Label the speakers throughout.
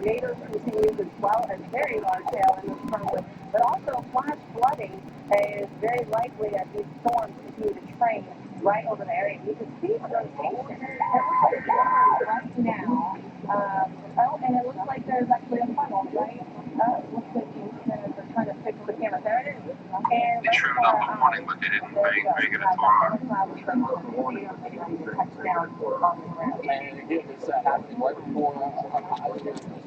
Speaker 1: tornadoes continues as well as very large hail in this currently, but also flash flooding is very likely as these storms continue to train right over the area. You can see the rotation right now. Oh, and it looks like there's actually a funnel, right? Looks like they're trying to fix the camera. There it is. And
Speaker 2: they trimmed up the warning, but they didn't make it a tomorrow.
Speaker 3: And again, this happening right before the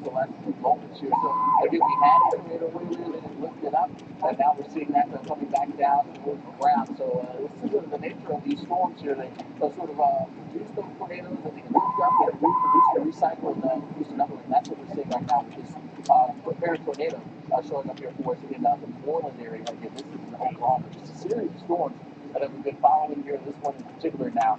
Speaker 3: last few moments here. So again, we had a tornado earlier that it lifted up, and now we're seeing that coming back down towards the ground. So this is the nature of these storms here. They sort of produce those tornadoes, and they lift up, they reproduce, they recycle, and produce another one. That's what we're seeing right now with this prepared tornado showing up here for us in the Moreland area. Again, this is in Oklahoma. Just a series of storms that we've been following here. This one in particular now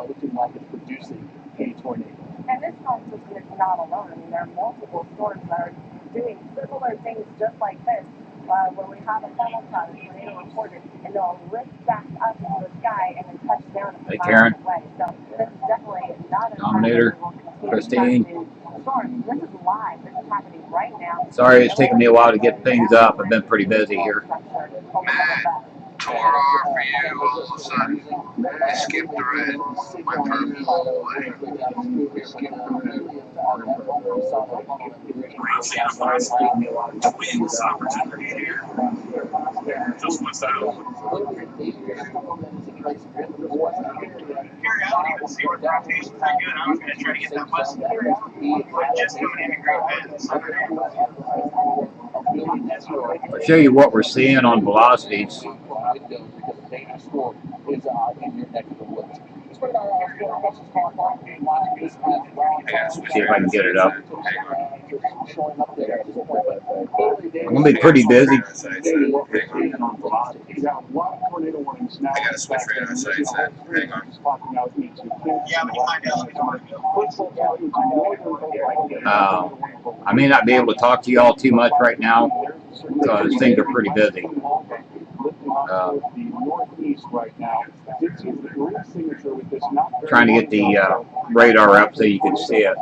Speaker 3: looking like it's producing a tornado.
Speaker 1: And this storm system is not alone. I mean, there are multiple storms that are doing similar things just like this, where we have a funnel cloud, a tornado reported, and they'll lift back up into the sky and then touch down a
Speaker 4: Hey, Karen.
Speaker 1: way. So this is definitely not a
Speaker 4: Dominator, Christine.
Speaker 1: storm. This is live. This is happening right now.
Speaker 4: Sorry, it's taken me a while to get things up. I've been pretty busy here.
Speaker 2: Tore off for you all of a sudden. I skipped the red. Went for the whole way. Skipped the red.
Speaker 5: Rain Santa possibly twins opportunity here. Just what's that? Gary, I don't even see where the rotation's that good. I was going to try to get that bus here. I'm just coming in a great bend.
Speaker 4: I'll show you what we're seeing on velocities. See if I can get it up. I'm going to be pretty busy.
Speaker 2: I gotta switch radar sites. Hang on.
Speaker 5: Yeah, when you find out.
Speaker 4: I may not be able to talk to you all too much right now because things are pretty busy. Trying to get the radar up so you can see it.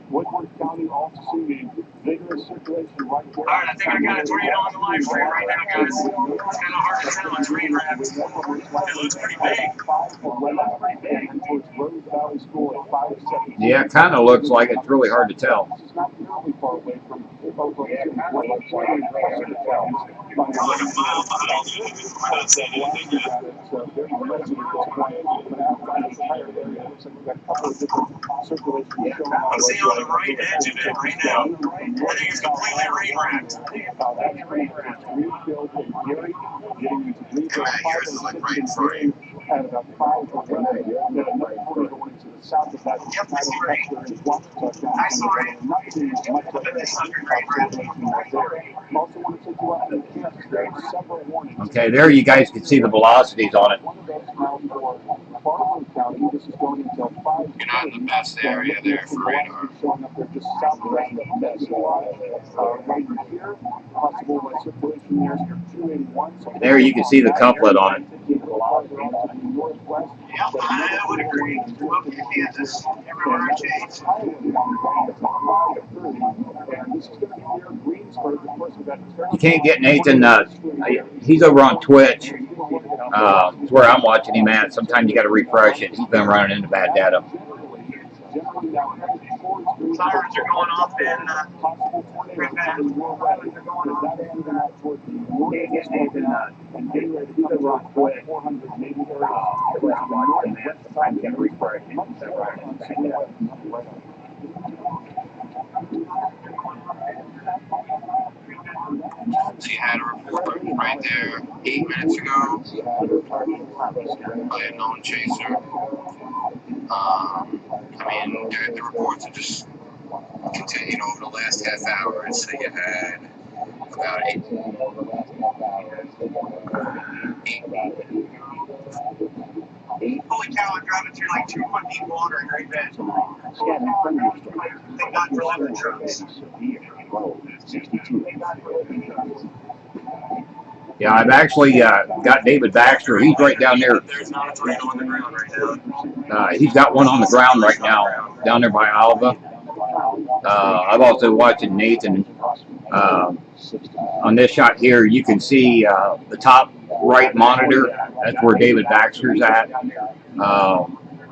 Speaker 6: Woodward County also seeing a vigorous circulation right there.
Speaker 5: Alright, I think I got a tornado on the live stream right now, guys. It's kind of hard to tell. It's rain wrapped. It looks pretty big.
Speaker 4: Yeah, it kind of looks like it's really hard to tell.
Speaker 5: Like a mile behind you. We're not saying anything yet. I'm seeing on the right edge of it right now. I think it's completely rain wrapped.
Speaker 2: Yeah, yours is like right in front of you.
Speaker 5: Yep, I see rain. I saw rain. But this under rain wrapped.
Speaker 4: Okay, there you guys can see the velocities on it.
Speaker 2: You're not in the best area there for radar.
Speaker 4: There you can see the couplet on it.
Speaker 5: Yep, I would agree. Welcome to Kansas. Everywhere I change.
Speaker 4: You can't get Nathan, he's over on Twitch. It's where I'm watching him at. Sometimes you got to refresh it. He's been running into bad data.
Speaker 5: Sirens are going off in
Speaker 2: So you had a report right there 8 minutes ago by a known chaser. I mean, the reports are just continuing over the last half hour. So you had about 8.
Speaker 5: Holy cow, I'm driving through like 2 foot deep water in Great Bend. Thank God for lemon trucks.
Speaker 4: Yeah, I've actually got David Baxter. He's right down there.
Speaker 5: There's not a tornado on the ground right now.
Speaker 4: He's got one on the ground right now, down there by Alva. I'm also watching Nathan. On this shot here, you can see the top right monitor. That's where David Baxter's at.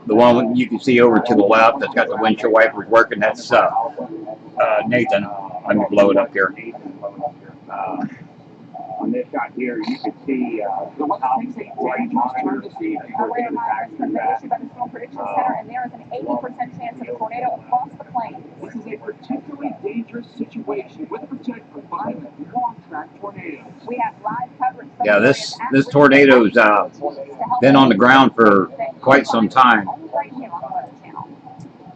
Speaker 4: The one you can see over to the left that's got the windshield wipers working, that's Nathan. Let me blow it up here. On this shot here, you can see the top right monitor.
Speaker 1: Issued by the Storm Prediction Center, and there is an 80% chance of a tornado across the plains.
Speaker 6: This is a particularly dangerous situation with potential for violent long-track tornadoes.
Speaker 1: We have live coverage.
Speaker 4: Yeah, this tornado's been on the ground for quite some time.
Speaker 1: Right here on the Weather Channel.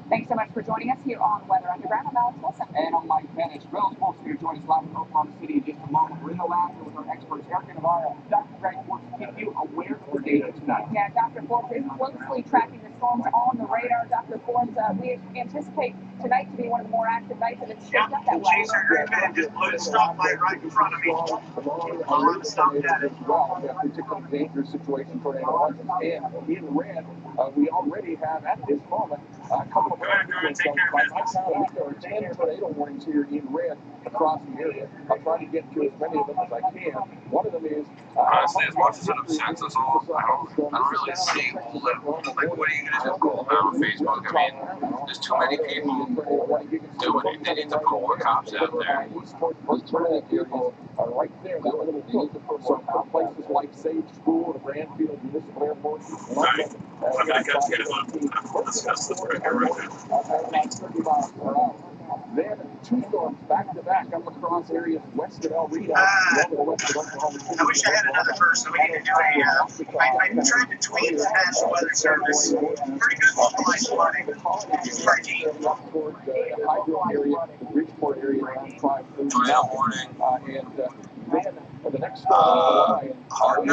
Speaker 1: Thanks so much for joining us here on Weather Underground. I'm Alex Wilson.
Speaker 3: And I'm Mike Bennett. Rail's supposed to join us live in Oklahoma City in just a moment. We're in the lab here with our experts, Eric Navarro, Dr. Greg Forbes, to keep you aware of the data tonight.
Speaker 1: Yeah, Dr. Forbes is closely tracking the storms on the radar. Dr. Forbes, we anticipate tonight to be one of the more active nights, and it's shaped up that way.
Speaker 5: Chaser Griffin just put a stoplight right in front of me. I'll have to stop at it.
Speaker 3: Well, a particularly dangerous situation, tornado watches. And in red, we already have at this moment a couple of
Speaker 5: Take care of business.
Speaker 3: there are 10 tornado warnings here in red across the area. I'll try to get to as many of them as I can. One of them is
Speaker 2: Honestly, as much as it upsets us all, I don't really see all that. Like, what are you going to do? Go about Facebook? I mean, there's too many people doing it. They need to put more cops out there.
Speaker 3: Right there, that little hook. So places like Sage School, the Brandfield Municipal Airport.
Speaker 5: Right. I'm going to cut together we'll discuss this right here.
Speaker 3: About 30 miles per hour. Then two storms back to back up across areas west of El Reno.
Speaker 5: I wish I had another person. We need to do I tried to tweet the National Weather Service. Pretty good localized flooding.
Speaker 2: Tornado warning.
Speaker 3: And then the next storm in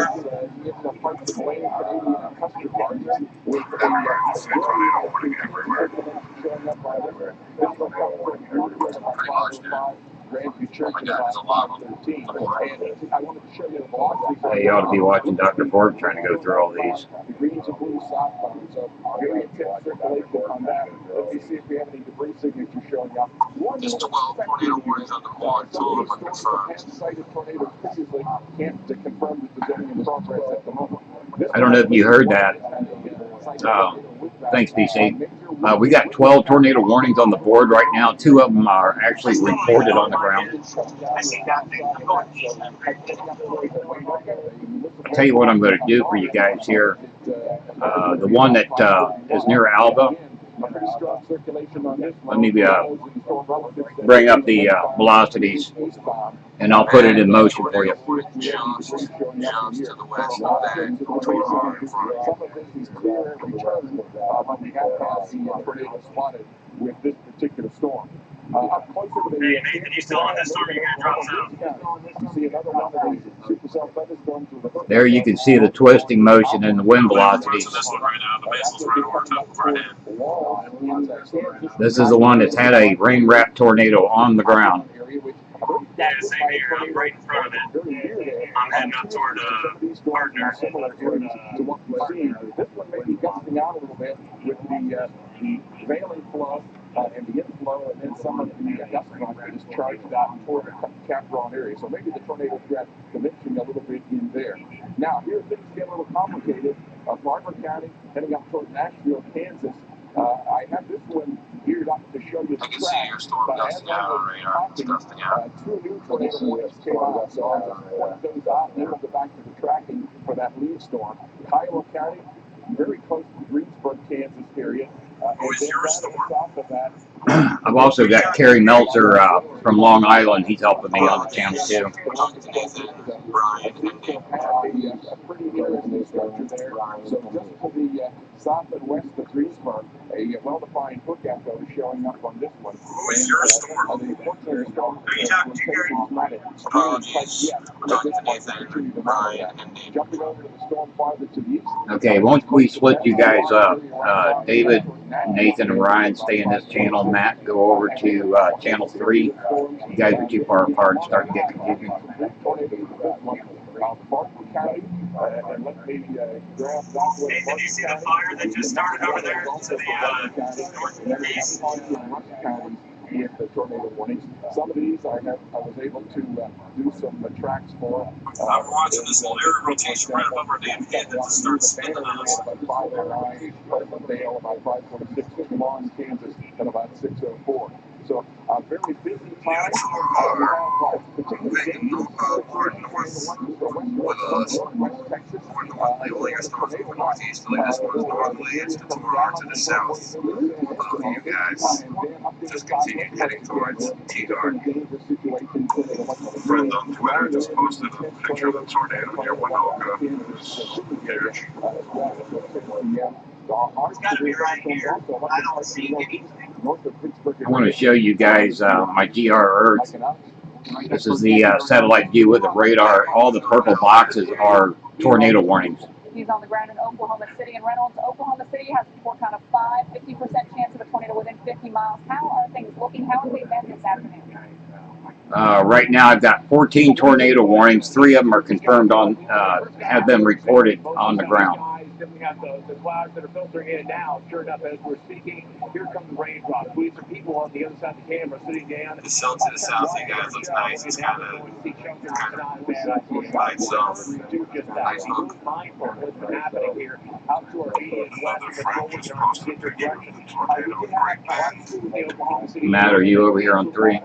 Speaker 3: the parts of Wayne, Canadian, and Custer counties with a
Speaker 2: Tornado warning everywhere.
Speaker 3: showing up by river. This one comes from
Speaker 2: Pretty much, dude.
Speaker 3: Grandview Church
Speaker 2: My
Speaker 3: at
Speaker 2: dad has a lot of them.
Speaker 3: 13. And I wanted to show you the velocity.
Speaker 4: Hey, you ought to be watching Dr. Forbes trying to go through all these.
Speaker 3: The greens and blues southbound. So very intense circulation on that. Let me see if we have any debris signatures showing up.
Speaker 2: There's 12 tornado warnings on the board, two of them are confirmed.
Speaker 3: Cited tornadoes previously can't confirm that there's any in progress at the moment.
Speaker 4: I don't know if you heard that. Thanks, DC. We got 12 tornado warnings on the board right now. Two of them are actually reported on the ground.
Speaker 5: I see that thing. I'm going
Speaker 4: I'll tell you what I'm going to do for you guys here. The one that is near Alba, let me bring up the velocities, and I'll put it in motion for you.
Speaker 2: Just to the west of that tornado in front of you.
Speaker 3: With this particular storm. Up closer to the
Speaker 5: Hey, Nathan, you still on this storm? You're going to drop sound.
Speaker 3: See another one of these supercell thunderstorms with a
Speaker 4: There you can see the twisting motion and the wind velocities.
Speaker 5: This one right now, the basil's right over top of our head.
Speaker 4: This is the one that's had a rain-wrapped tornado on the ground.
Speaker 5: Yeah, same here. I'm right in front of it. I'm heading up toward Partner.
Speaker 3: Similar areas to what we've seen. This one may be gusting out a little bit with the veiling flow and the inflow, and then some of the gust front that is charged out toward the Capron area. So maybe the tornado threat diminishing a little bit in there. Now, here things get a little complicated. Barber County heading up toward Nashville, Kansas. I have this one geared up to show you the
Speaker 2: I can see your storm gusting out on radar. It's gusting out.
Speaker 3: two new tornado warnings came out, so I'll just point those out, and then we'll go back to the tracking for that lead storm. Kiowa County, very close to the Greensburg, Kansas area.
Speaker 5: Who is your storm?
Speaker 3: South of that,
Speaker 4: I've also got Kerry Meltzer from Long Island. He's helping me on the channel too.
Speaker 2: Talking to Nathan, Brian, and Dave.
Speaker 3: a pretty interesting structure there. So just to the south and west of Greensburg, a well-defined hook echo is showing up on this one.
Speaker 5: Who is your storm?
Speaker 3: The fortunate storm.
Speaker 5: Who are you talking to, Gary?
Speaker 2: Apologies. We're talking to Nathan, Brian, and Dave.
Speaker 3: Jumping over to the storm farther to the east.
Speaker 4: Okay, once we split you guys up, David, Nathan, and Ryan stay in this channel. Matt, go over to channel 3. You guys are too far apart, starting to get confusing.
Speaker 3: County and let me grab that way.
Speaker 5: Hey, did you see the fire that just started over there to the northeast?
Speaker 3: Counties with the tornado warnings. Some of these I was able to do some tracks for.
Speaker 2: We're watching this little area rotation right above our damn head that just starts spinning on us.
Speaker 3: About 509, Pleasant Vale about 546, Lawn, Kansas at about 604. So a very busy time.
Speaker 2: With us, more northerly, I guess north from northeasterly. This one is northerly. It's the Torah to the south of you guys. Just continue heading towards T-Guard. Friend on Twitter just posted a picture of the tornado near Winoka. Huge.
Speaker 5: It's got to be right here. I don't see anything.
Speaker 4: I want to show you guys my GR Earth. This is the satellite view with the radar. All the purple boxes are tornado warnings.
Speaker 1: He's on the ground in Oklahoma City, and Reynolds, Oklahoma City has a forecast of 50% chance of a tornado within 50 miles. How are things looking? How have they been this afternoon?
Speaker 4: Right now, I've got 14 tornado warnings. 3 of them are confirmed on, have been reported on the ground.
Speaker 3: Then we have the clouds that are filtering in and now. Sure enough, as we're speaking, here comes the raindrops. We have some people on the other side of the camera sitting down.
Speaker 2: The sun to the south, you guys, looks nice. It's kind of light zone. Nice look.
Speaker 3: Mindful of what's been happening here out to our immediate
Speaker 2: Another
Speaker 3: west.
Speaker 2: friend just posted a picture of the tornado right back.
Speaker 4: Matt, are you over here on 3?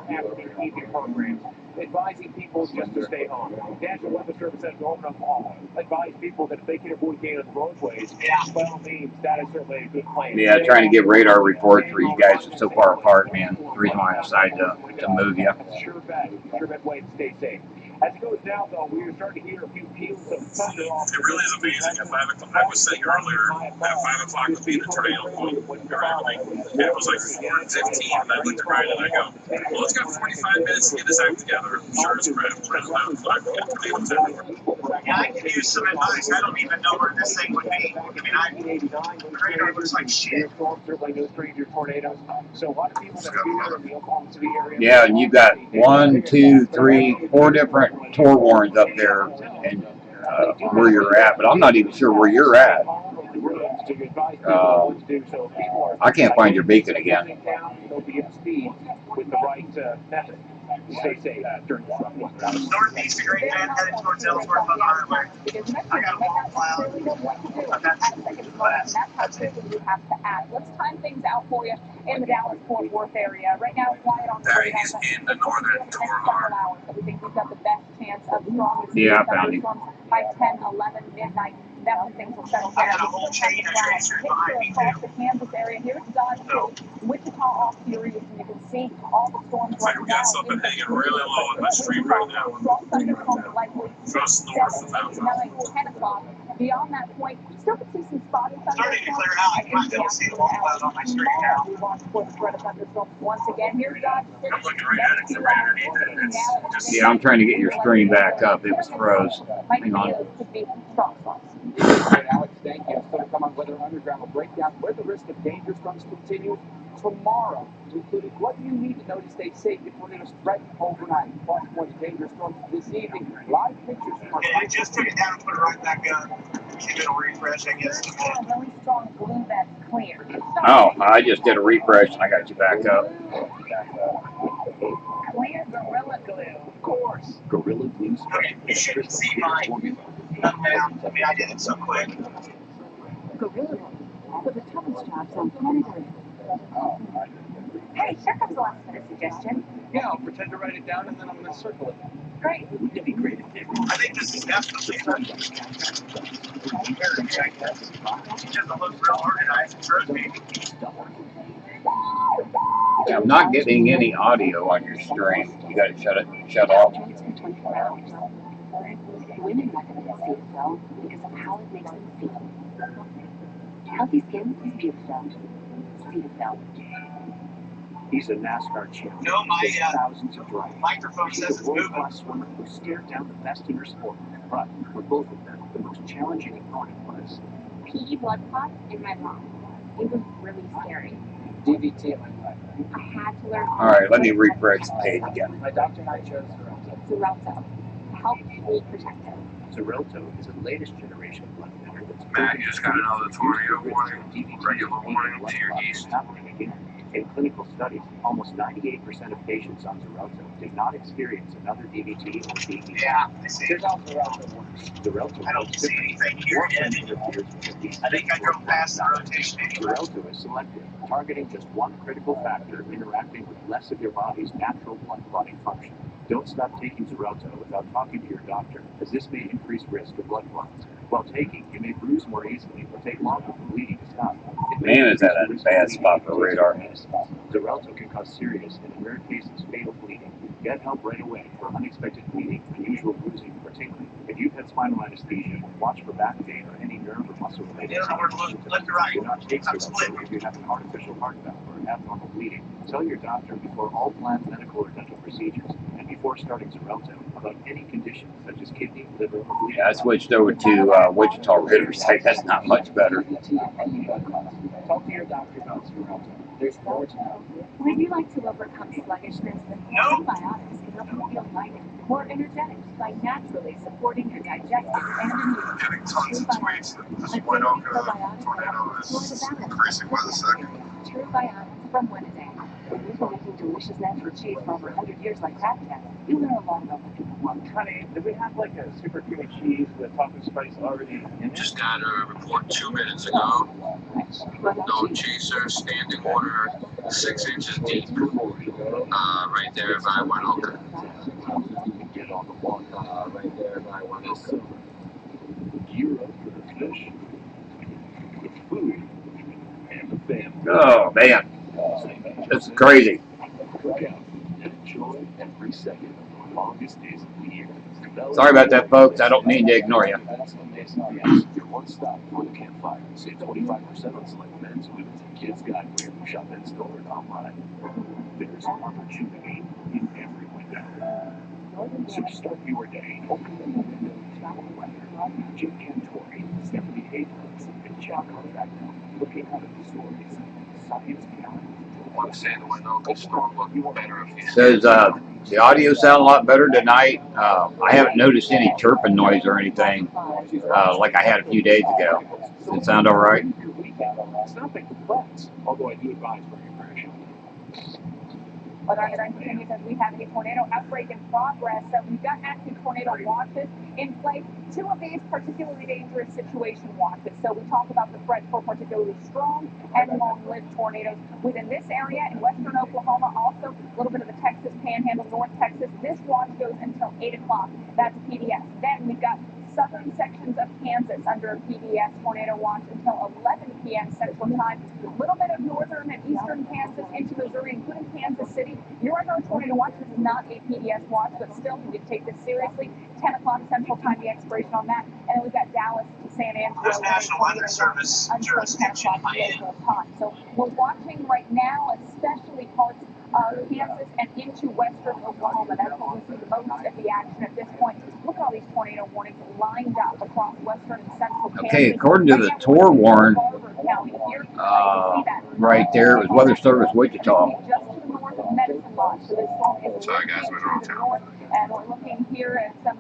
Speaker 3: Advising people just to stay home. National Weather Service has advise people that if they can avoid getting on the roadways, by all means, that is certainly a good plan.
Speaker 4: Yeah, trying to get radar reports for you guys are so far apart, man. The reason why I decided to move you.
Speaker 3: Sure bet way to stay safe. As it goes down, though, we are starting to hear a few peals of thunder off.
Speaker 2: It really is amazing. At 5 o'clock, I was saying earlier, at 5 o'clock would be the tornado point or everything. And it was like 4:15, and I looked around and I go, well, it's got 45 minutes to get this act together. Sure as crap, right at 11 o'clock, we got tornadoes everywhere.
Speaker 5: Yeah, I could use some advice. I don't even know where this thing would be. I mean, the radar looks like shit.
Speaker 4: Yeah, and you've got 1, 2, 3, 4 different tor warns up there and where you're at, but I'm not even sure where you're at. I can't find your beacon again.
Speaker 3: Stay safe during this rough weather.
Speaker 5: Northeast of Great Bend headed towards Ellsworth on the highway. I got a wall cloud. I've got some glass. That's it.
Speaker 1: You have to add. Let's time things out for you in the Dallas-Fort Worth area. Right now, quiet on the
Speaker 2: That is in the northern Torah.
Speaker 1: We think we've got the best chance of strongest
Speaker 4: Yeah, I found you.
Speaker 1: by 10, 11, midnight. That's when things will settle down.
Speaker 5: I got a whole chain of tracers behind me,
Speaker 1: Across
Speaker 5: too.
Speaker 1: the Kansas area. Here's Dodge City, Wichita off Furious, and you can see all the storms.
Speaker 2: It's like we got something hanging really low on my street right now. Just north of that.
Speaker 1: 9, 10 o'clock. Beyond that point, still can see some spotty
Speaker 5: Starting to clear out. You might be able to see the wall cloud on my screen now.
Speaker 1: Move on for the threat of thunderstorms once again. Here's Dodge City.
Speaker 2: I'm looking right at it, right underneath it. It's just
Speaker 4: Yeah, I'm trying to get your stream back up. It was froze. Hang on.
Speaker 1: Could be strong spots.
Speaker 3: Alex, thank you. Still to come on Weather Underground will break down where the risk of dangerous storms continues tomorrow, including what you need to know to stay safe if tornadoes threaten overnight. Plus, more dangerous storms this evening. Live pictures from our.
Speaker 5: Yeah, I just took it down and put it right back up. See if it'll refresh, I guess.
Speaker 1: Really strong blue that's clear.
Speaker 4: Oh, I just did a refresh and I got you back up.
Speaker 1: Clear Gorilla Glue.
Speaker 3: Of course. Gorilla Glue spray.
Speaker 5: You shouldn't see mine. I mean, I did it so quick.
Speaker 7: Gorilla Glue for the toughest jobs on planet Earth.
Speaker 1: Hey, here comes the last minute suggestion.
Speaker 3: Yeah, I'll pretend to write it down and then I'm going to circle it.
Speaker 1: Great.
Speaker 3: It'd be great if
Speaker 5: I think this is definitely She doesn't look real organized. Trust me.
Speaker 4: I'm not getting any audio on your stream. You got to shut off.
Speaker 7: For 24 hours. Women recommend SVL because of how it makes them feel. Healthy skin is beautiful. SVL.
Speaker 6: He's a NASCAR champion.
Speaker 5: No, my
Speaker 6: thousands of drivers.
Speaker 5: microphone
Speaker 6: He's
Speaker 5: says
Speaker 6: a
Speaker 5: it's moving.
Speaker 6: world-class swimmer who stared down the best in her sport. But for both of them, the most challenging opponent was
Speaker 7: PE blood clot in my lung. It was really scary.
Speaker 3: DVT.
Speaker 7: I had to learn.
Speaker 4: All right, let me refresh the page again.
Speaker 3: My doctor and I chose
Speaker 7: Xarelto. I help you protect it.
Speaker 6: Xarelto is a latest generation blood thinner that's
Speaker 2: Matt, you just got another tornado warning, regular warning to your east.
Speaker 6: happening again. In clinical studies, almost 98% of patients on Xarelto did not experience another DVT or DVT.
Speaker 5: Yeah, I see.
Speaker 3: Here's how Xarelto works.
Speaker 6: Xarelto
Speaker 5: I don't
Speaker 6: works
Speaker 5: see
Speaker 6: differently.
Speaker 5: anything here
Speaker 6: Warfarin
Speaker 5: yet.
Speaker 6: interferes with the
Speaker 5: I think I drove past the rotation anyway.
Speaker 6: Xarelto is selective, targeting just one critical factor interacting with less of your body's natural blood clotting function. Don't stop taking Xarelto without talking to your doctor, as this may increase risk of blood clots. While taking, you may bruise more easily or take longer for bleeding to stop.
Speaker 4: Man, is that a bad spot for radar.
Speaker 6: Xarelto can cause serious and, in rare cases, fatal bleeding. Get help right away for unexpected bleeding, unusual bruising, or tingling. If you've had spinal anesthesia, watch for back pain or any nerve or muscle-related
Speaker 5: Yeah, we're left to right.
Speaker 6: Do not take
Speaker 5: I'm split.
Speaker 6: Xarelto if you have an artificial heart valve or abnormal bleeding. Tell your doctor before all planned medical or dental procedures and before starting Xarelto about any conditions such as kidney, liver, or bleeding.
Speaker 4: Yeah, I switched over to Wichita Riverside. That's not much better.
Speaker 3: Talk to your doctor about Xarelto. There's more to know.
Speaker 7: Would you like to overcome sluggishness?
Speaker 5: No.
Speaker 7: Probiotics can help you feel lighter, more energetic by naturally supporting your digestive and immune.
Speaker 2: Getting tons of tweets that this White Oak tornado is increasing by the second.
Speaker 7: True biotics from one a day. When you've been making delicious natural cheese for over 100 years like Kraft has, you learn a lot about what people want.
Speaker 3: Honey, did we have like a super creamy cheese with topping spice already in it?
Speaker 2: Just got a report 2 minutes ago. No chaser, standing water, 6 inches deep. Right there by White Oak.
Speaker 6: Get on the water.
Speaker 2: Right there by White Oak.
Speaker 6: Gear up for the fish, the food, and the family.
Speaker 4: Oh, man. This is crazy.
Speaker 6: Cook out and enjoy every second of the longest days of the year.
Speaker 4: Sorry about that, folks. I don't mean to ignore you.
Speaker 6: Your one stop for the campfire. Save 25% on select men's, women's, and kids' guideware. Shop in store and online. There's opportunity in every window. So start your day. Open the window to the weather. Jim Cantori, Stephanie Hayes, and John Contractor looking out at the stories. Science beyond.
Speaker 2: I want to say the White Oak storm looked better if you
Speaker 4: Says the audio sound a lot better tonight. I haven't noticed any chirping noise or anything like I had a few days ago. Does it sound all right?
Speaker 6: It's nothing complex, although I do advise bringing fresh.
Speaker 1: But our trend continues as we have a tornado outbreak in progress. So we've got active tornado watches in place. 2 of these particularly dangerous situation watches. So we talk about the threat for particularly strong and long-lived tornadoes within this area in western Oklahoma. Also, a little bit of the Texas Panhandle, North Texas. This watch goes until 8 o'clock. That's PBS. Then we've got southern sections of Kansas under a PBS tornado watch until 11 p.m. Central Time. A little bit of northern and eastern Kansas into Missouri, including Kansas City. You're under a tornado watch. This is not a PBS watch, but still, you can take this seriously. 10 o'clock Central Time, the expiration on that. And then we've got Dallas to San Angelo.
Speaker 5: There's National Weather Service jurisdiction in Miami.
Speaker 1: So we're watching right now, especially parts of Kansas and into western Oklahoma. That's where we see the most of the action at this point. Look at all these tornado warnings lined up across western and central Kansas.
Speaker 4: Okay, according to the Tor warn, right there, it was Weather Service Wichita.
Speaker 1: Just to the north of Medicine Lodge. So this storm is
Speaker 2: Sorry, guys, we're wrong town.
Speaker 1: and we're looking here at some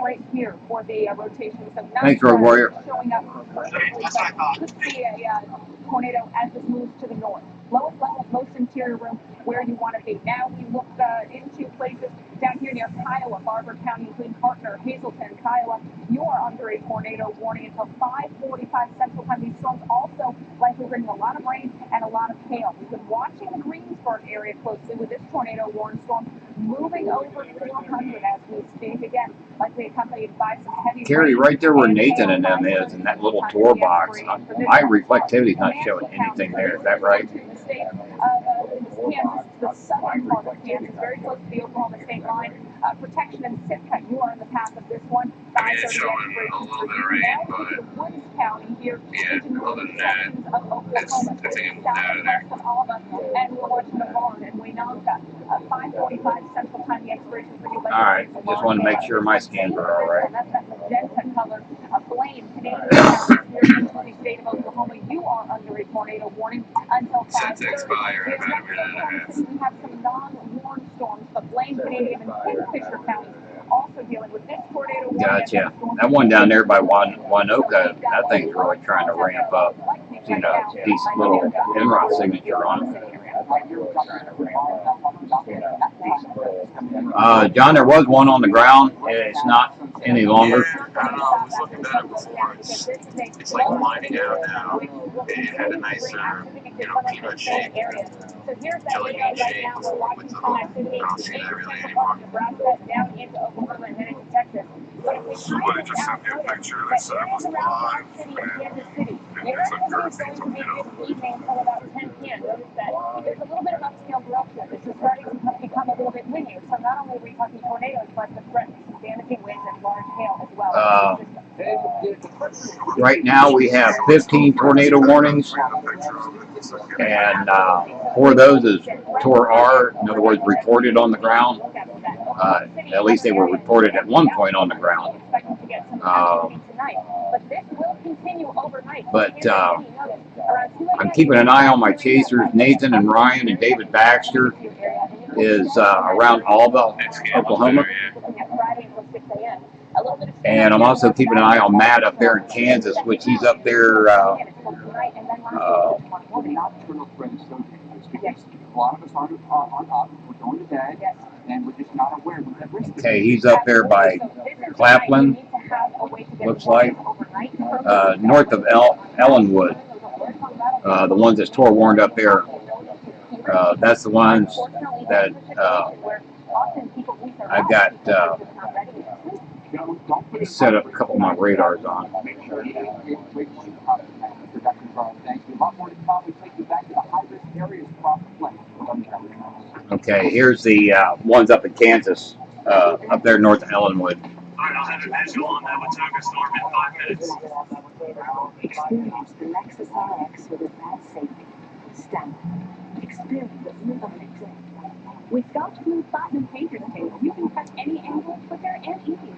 Speaker 1: right here for the rotation. So
Speaker 4: Thanks, Road Warrior.
Speaker 1: Showing up
Speaker 5: That's what I thought.
Speaker 1: could see a tornado as this moves to the north. Lowest level, most interior room where you want to be. Now we look into places down here near Kiowa, Barber County, including Partner, Hazleton, Kiowa. You are under a tornado warning until 5:45 Central Time. These storms also likely bringing a lot of rain and a lot of hail. We've been watching the Greensburg area closely with this tornado warning storm moving over 400 as we speak. Again, likely accompanied by some heavy
Speaker 4: Carrie,
Speaker 1: rain
Speaker 4: right there where
Speaker 1: and
Speaker 4: Nathan
Speaker 1: hail.
Speaker 4: and them is, in that little tour box, my reflectivity is not showing anything there. Is that right?
Speaker 1: The state of Kansas, the southern part of Kansas, very close to the Oklahoma state line. Protection and Sitka, you are in the path of this one.
Speaker 2: I mean, it's showing a little bit of rain, but
Speaker 1: Woods County here,
Speaker 2: yeah,
Speaker 1: into
Speaker 2: other
Speaker 1: northern
Speaker 2: than that,
Speaker 1: sections of Oklahoma,
Speaker 2: I think it moved
Speaker 1: south
Speaker 2: out
Speaker 1: and
Speaker 2: of there.
Speaker 1: west of Alma, and we're watching the barn and Wainonka. 5:45 Central Time, the expiration for you.
Speaker 4: All right, just want to make sure my scans are all right.
Speaker 1: That's that magenta color. Blaine, Canadian counties here in the state of Oklahoma. You are under a tornado warning until 5:30.
Speaker 2: Set to expire in about a minute and a half.
Speaker 1: We have some non-warned storms, but Blaine Blaine, Canadian, and Kingfisher counties also dealing with this tornado warning.
Speaker 4: Gotcha. That one down there by Winoka, that thing's really trying to ramp up. Seen a decent little NROT signature on it. John, there was one on the ground. It's not any longer.
Speaker 2: I don't know. I was looking at it before. It's like winding down now. It had a nice, peanut shape, jelly shape with the hook. I don't see that really anymore.
Speaker 5: Somebody just sent me a picture. They said it was live, and it's a Jersey tornado.
Speaker 1: There's a little bit of upscale direction. This is starting to become a little bit windy. So not only are we talking tornadoes, but the threat of damaging winds and large hail as well.
Speaker 4: Right now we have 15 tornado warnings, and 4 of those is Tor R, in other words, reported on the ground. At least they were reported at one point on the ground. But I'm keeping an eye on my chasers. Nathan and Ryan and David Baxter is around Alva, Oklahoma. And I'm also keeping an eye on Matt up there in Kansas, which he's up there.
Speaker 3: A lot of us are up, we're going to bed, and we're just not aware of that risk.
Speaker 4: Okay, he's up there by Claflin, looks like, north of Ellenwood. The ones that's Tor warned up there, that's the ones that I've got set up a couple of my radars on. Okay, here's the ones up in Kansas, up there north of Ellenwood.
Speaker 5: Alright, I'll have a visual on that. What took a storm in 5 minutes.
Speaker 7: Experience the Lexus RX with advanced safety. Standard. Experience the exit. With Scotch Blue Platinum painter's tape, you can cut any angle quicker and easier.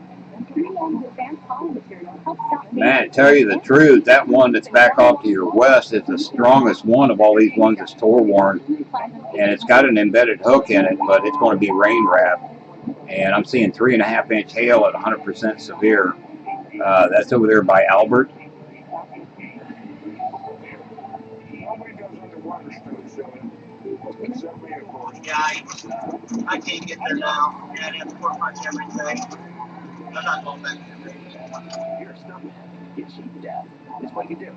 Speaker 7: 3M advanced poly material helps stop.
Speaker 4: Man, to tell you the truth, that one that's back off to your west is the strongest one of all these ones that's Tor warned. And it's got an embedded hook in it, but it's going to be rain wrapped. And I'm seeing 3.5-inch hail at 100% severe. That's over there by Albert.
Speaker 5: Yeah, I can't get there now. Yeah, I have to port punch everything. I'm not going back there.
Speaker 6: You're a stuntman. It's death. It's what you do.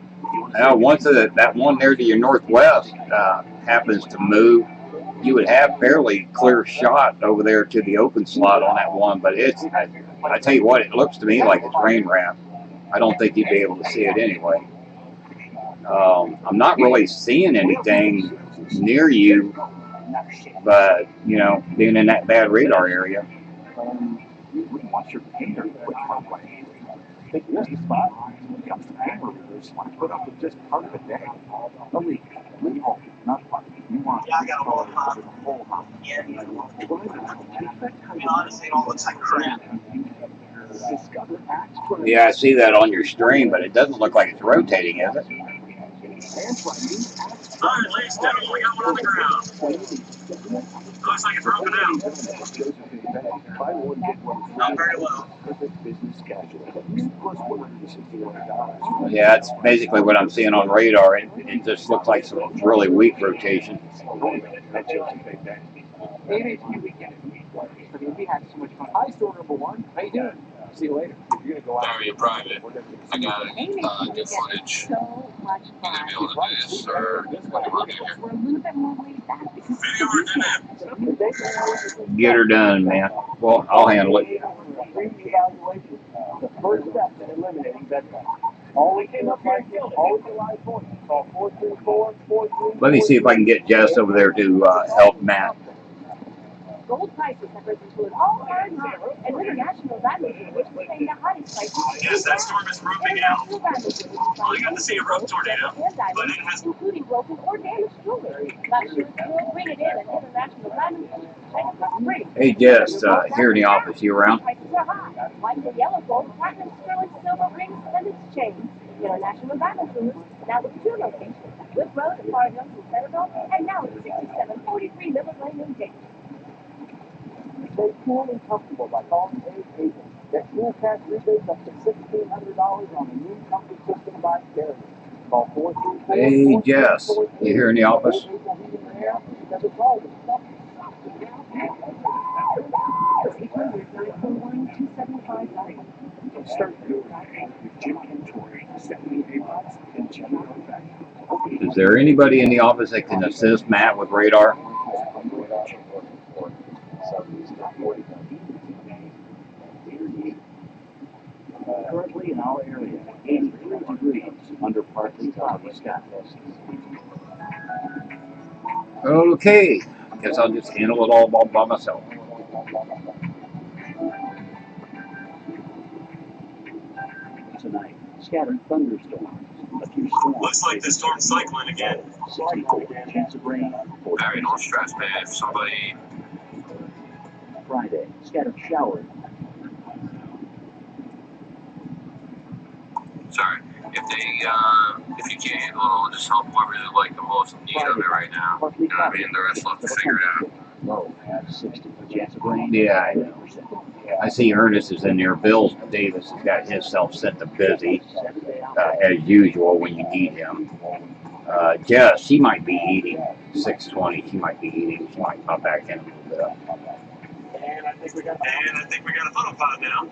Speaker 4: Now, once that one there to your northwest happens to move, you would have fairly clear shot over there to the open slot on that one. But it's, I tell you what, it looks to me like it's rain wrapped. I don't think you'd be able to see it anyway. I'm not really seeing anything near you, but, you know, being in that bad radar area.
Speaker 6: You wouldn't want your painter to put one way. Take the easy spot. When it comes to camera readers, want to put up with just part of a day. A leak hole, not part. You want
Speaker 5: Yeah, I got a whole hop.
Speaker 6: the whole hop.
Speaker 5: Yeah, I mean, honestly, it all looks like crap.
Speaker 6: Discover Axe.
Speaker 4: Yeah, I see that on your stream, but it doesn't look like it's rotating, is it?
Speaker 5: Alright, ladies and gentlemen, we got one on the ground. Looks like it's broken out. Not very well.
Speaker 4: Yeah, that's basically what I'm seeing on radar. It just looks like some really weak rotation.
Speaker 3: Maybe it's new weekend. I mean, we had so much fun. Hi, store number 1. How you doing? See you later. If you're gonna go out.
Speaker 2: Very private. I got it. Good footage.
Speaker 7: So much
Speaker 2: You gonna be
Speaker 7: fun.
Speaker 2: able to do this, or what do you want to do here?
Speaker 7: We're a little bit more laid back. This is
Speaker 5: Video or didn't?
Speaker 4: Get her done, man. Well, I'll handle it.
Speaker 3: The first step in eliminating that. Always came up like this. Always the right point. Call 434-43.
Speaker 4: Let me see if I can get Jess over there to help Matt.
Speaker 1: Gold prices have risen to an all-time high, and international diamond jewelry is paying the highest prices.
Speaker 5: Yes, that storm is roping out. Well, you got to see a rope tornado, but it has.
Speaker 1: Including broken or damaged jewelry. Last year's will bring it in at international diamond jewelry. Free.
Speaker 4: Hey, Jess, here in the office. You around?
Speaker 1: Prices are high. White and yellow gold, platinum, sterling, silver rings, and its chains. International diamond jewelry now with 2 locations: Wood Road at Forest Hills in Centerville, and now at 6743 Miller Lane in Dayton.
Speaker 3: stay cool and comfortable by calling A. Get fuel cash rebates up to $1,600 on a new comfort system by Carrier. Call 434.
Speaker 4: Hey, Jess, you here in the office?
Speaker 6: Start your day with Jim Cantori, Stephanie Abrams, and Jim Novak.
Speaker 4: Is there anybody in the office that can assist Matt with radar?
Speaker 6: Currently in our area, 83 degrees under partly cloudy skies.
Speaker 4: Okay, guess I'll just handle it all by myself.
Speaker 6: Tonight, scattered thunderstorms. A few storms.
Speaker 5: Looks like the storm's cycling again.
Speaker 6: 64 chance of rain.
Speaker 2: Barry, don't stress, man. If somebody,
Speaker 6: Friday, scattered showers.
Speaker 2: sorry, if you can't handle it all, just help whoever you like the most in need of it right now. You know what I mean? The rest will have to figure it out.
Speaker 6: Low at 60 chance of rain.
Speaker 4: Yeah, I know. I see Ernest is in there. Bill Davis has got himself set to busy, as usual, when you need him. Jess, she might be eating. 6:20, she might be eating. She might pop back in a little bit.
Speaker 3: And I think we got
Speaker 5: a funnel pod now.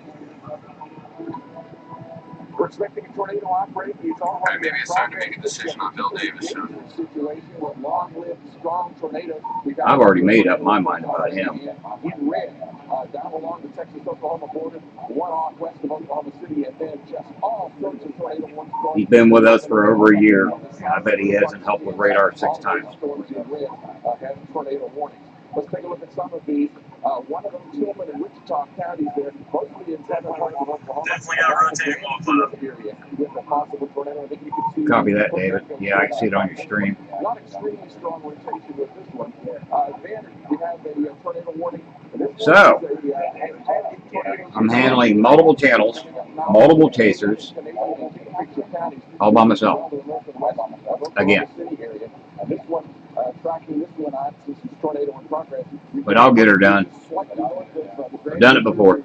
Speaker 3: We're expecting a tornado outbreak. It's all
Speaker 2: Alright, maybe it's time to make a decision on Bill Davis soon.
Speaker 3: Situation with long-lived, strong tornadoes.
Speaker 4: I've already made up my mind about him.
Speaker 3: In red, down along the Texas-Oklahoma border, one off west of Oklahoma City, and then just all sorts of tornado warnings.
Speaker 4: He's been with us for over a year. I bet he hasn't helped with radar 6 times.
Speaker 3: Storms in red have tornado warnings. Let's take a look at some of these. One of them, Tillman and Wichita counties there, mostly in southern parts of Oklahoma.
Speaker 5: Definitely got a rotating wall club.
Speaker 3: With a possible tornado. I think you can see.
Speaker 4: Copy that, David. Yeah, I can see it on your stream.
Speaker 3: Not extremely strong rotation with this one. Then we have a tornado warning.
Speaker 4: So, I'm handling multiple channels, multiple chasers, all by myself. Again.
Speaker 3: This one, tracking this one out, since it's tornado in progress.
Speaker 4: But I'll get her done. I've done it before.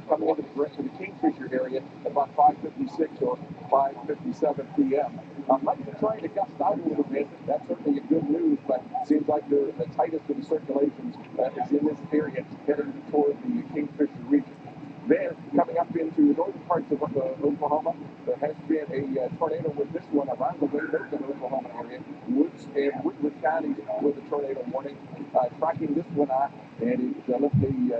Speaker 3: Coming into the direction of the Kingfisher area about 5:56 or 5:57 p.m. Might be trying to gust out a little bit. That's certainly a good news, but it seems like the tightest of the circulations is in this area heading toward the Kingfisher region. Then, coming up into the northern parts of Oklahoma, there has been a tornado with this one around the Wayne-Milton, Oklahoma area. Woods and Woodward counties with a tornado warning. Tracking this one out, and let me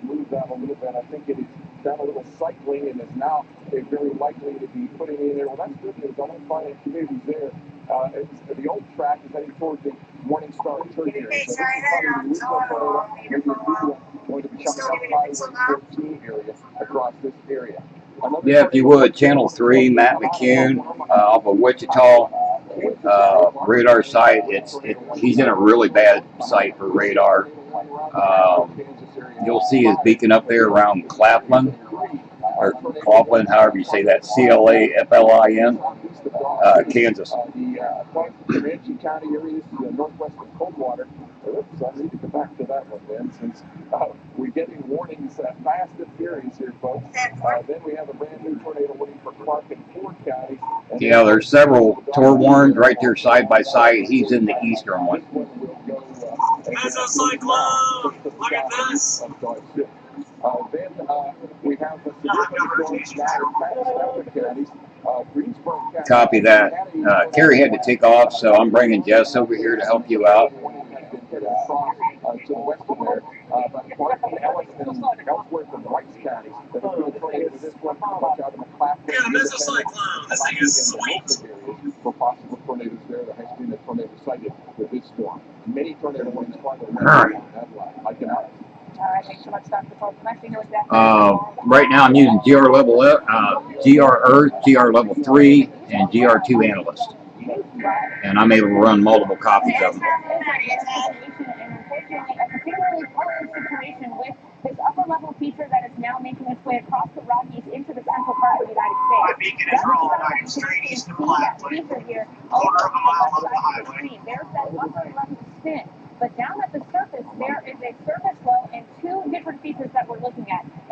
Speaker 3: move that a little bit. I think it is down a little cycling and is now very likely to be putting in there. Well, that's good news. I don't find any communities there. The old track is heading towards the Morning Star Church area. So this is probably the regional tornado. Maybe a new one going to be coming up Highway 14 area across this area.
Speaker 4: Yeah, if you would, Channel 3, Matt McCune, off of Wichita, radar site. He's in a really bad site for radar. You'll see his beacon up there around Claflin, or Claflin, however you say that, Claflin, Kansas.
Speaker 3: The Comanche County areas, northwest of Coldwater. Oops, I need to go back to that one then, since we're getting warnings fast and furious here, folks. Then we have a brand new tornado warning for Clark and Ford counties.
Speaker 4: Yeah, there's several Tor warned right there side by side. He's in the eastern one.
Speaker 5: Mesocyclone! Look at this!
Speaker 3: Then we have the significant storms now in Pat counties. Greensboro County.
Speaker 4: Copy that. Carrie had to take off, so I'm bringing Jess over here to help you out.
Speaker 3: To the west of there, but Martin, Ellis, and elsewhere from Rice counties. That has been a tornado with this one out of McClaffrey.
Speaker 5: We got a mesocyclone! This thing is sweet!
Speaker 3: For possible tornadoes there has been a tornado sighted with this storm. Many tornado warnings farther west on that line. I can help.
Speaker 1: Thanks so much, Dr. Fulton. Nice to hear with that.
Speaker 4: Right now I'm using GR level, GR Earth, GR level 3, and GR2 Analyst. And I'm able to run multiple copies of them.
Speaker 1: Particularly potent situation with this upper-level feature that is now making its way across the Rockies into the central part of the United States.
Speaker 5: My beacon is rolling right straight east of Claflin, quarter of a mile up the highway.
Speaker 1: There's that upper-level spin. But down at the surface, there is a surface low and two different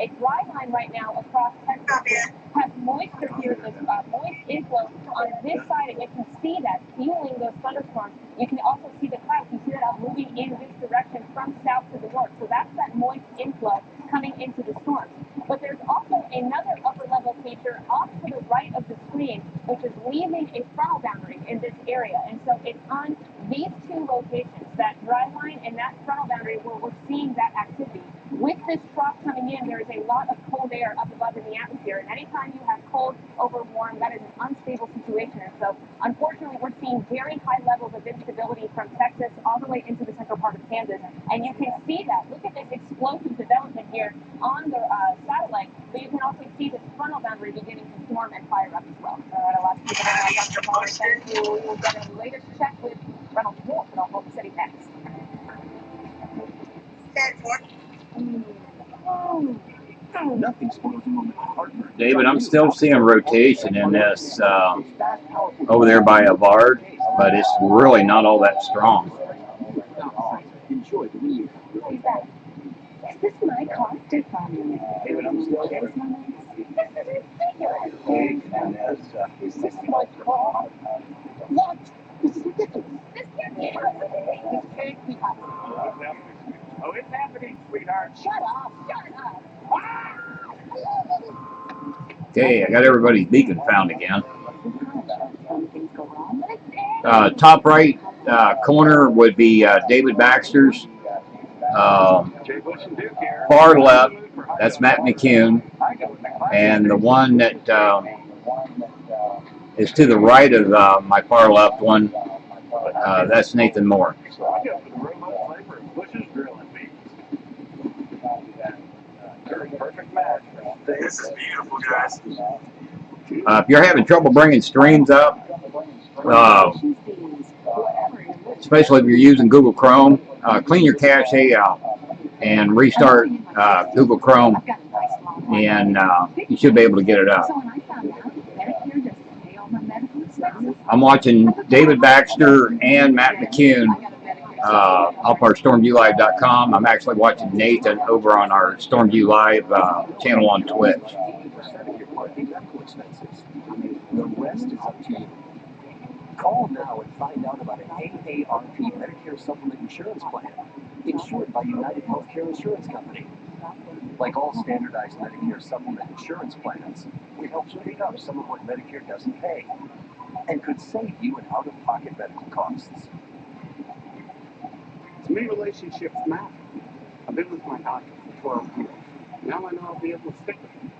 Speaker 1: a dry line right now across Texas. Has moisture here, this moist inflow on this side, and you can see that fueling those thunderstorms. You can also see the clouds. You see that I'm moving in this direction from south to the north. So that's that moist inflow coming into the storms. But there's also another upper level feature off to the right of the screen, which is leaving a frontal boundary in this area. And so it's on these two locations, that dry line and that frontal boundary, where we're seeing that activity. With this trough coming in, there is a lot of cold air up above in the atmosphere. And anytime you have cold over warm, that is an unstable situation. And so, unfortunately, we're seeing very high levels of instability from Texas all the way into the central part of Kansas. And you can see that. Look at this explosive development here on the satellite. But you can also see this frontal boundary beginning to form and fire up as well. All right, a lot of people are thank you. We'll get a latest check with Reynolds Wolf at Oklahoma City next.
Speaker 6: Nothing spoils a moment of heartburn.
Speaker 4: David, I'm still seeing rotation in this over there by Avard, but it's really not all that strong.
Speaker 6: Enjoy the new year.
Speaker 7: Is this my car?
Speaker 3: David, I'm still here.
Speaker 7: This is ridiculous.
Speaker 3: Is this my car?
Speaker 7: What? This is ridiculous. This can't be
Speaker 3: Oh, it's happening, sweetheart.
Speaker 7: Shut up. Shut up.
Speaker 4: Okay, I got everybody's beacon found again.
Speaker 7: Some things go wrong.
Speaker 4: Top right corner would be David Baxter's.
Speaker 3: Jay Bush and Duke here.
Speaker 4: Far left, that's Matt McCune. And the one that is to the right of my far left one, that's Nathan Moore.
Speaker 3: So I go for the robot flavor of Bush's Grill and Beans. Perfect match.
Speaker 5: This is beautiful, guys.
Speaker 4: If you're having trouble bringing streams up, especially if you're using Google Chrome, clean your cache out and restart Google Chrome, and you should be able to get it up.
Speaker 7: So when I found out Medicare doesn't pay all my medical expenses,
Speaker 4: I'm watching David Baxter and Matt McCune up our StormViewLive.com. I'm actually watching Nathan over on our StormView Live channel on Twitch.
Speaker 6: 80% of your monthly medical expenses. The rest is up to you. Call now and find out about an AARP Medicare Supplement Insurance Plan, insured by United Healthcare Insurance Company. Like all standardized Medicare Supplement insurance plans, it helps pick up some of what Medicare doesn't pay, and could save you in out-of-pocket medical costs.
Speaker 3: To me, relationships matter. I've been with my doctor for 12 years. Now I know I'll be able to stick with him.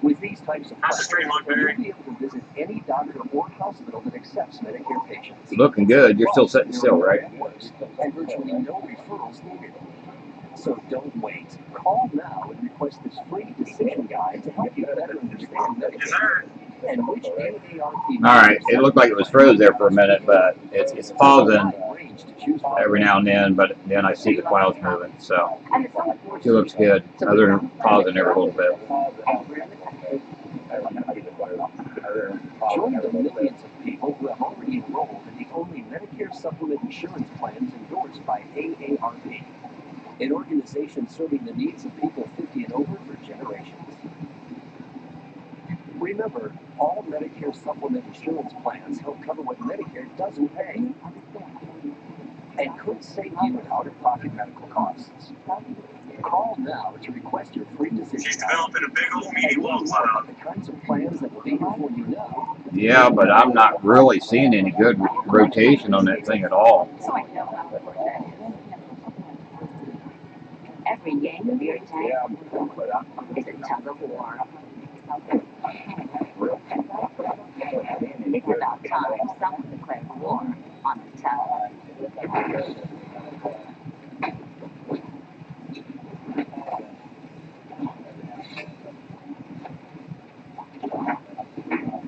Speaker 6: With these types of
Speaker 5: How's the stream look, Barry?
Speaker 6: you'll be able to visit any doctor or hospital that accepts Medicare patients.
Speaker 4: Looking good. You're still sitting still, right?
Speaker 6: And virtually no referrals needed. So don't wait. Call now and request this free decision guide to help you better understand
Speaker 5: Yes,
Speaker 6: Medicare
Speaker 5: sir.
Speaker 6: and which AARP.
Speaker 4: All right, it looked like it was froze there for a minute, but it's pausing every now and then, but then I see the clouds moving, so it looks good, other than pausing every little bit.
Speaker 6: Join the millions of people who have already enrolled in the only Medicare supplement insurance plans endorsed by AARP, an organization serving the needs of people 50 and over for generations. Remember, all Medicare supplement insurance plans help cover what Medicare doesn't pay, and could save you in out-of-pocket medical costs. Call now to request your free decision.
Speaker 5: She's developing a big old meaty wall cloud.
Speaker 6: The kinds of plans that will be before you know.
Speaker 4: Yeah, but I'm not really seeing any good rotation on that thing at all.
Speaker 7: so I know how important that is. Every game of your tank is a tug of war. It's about time someone declared war on the tug.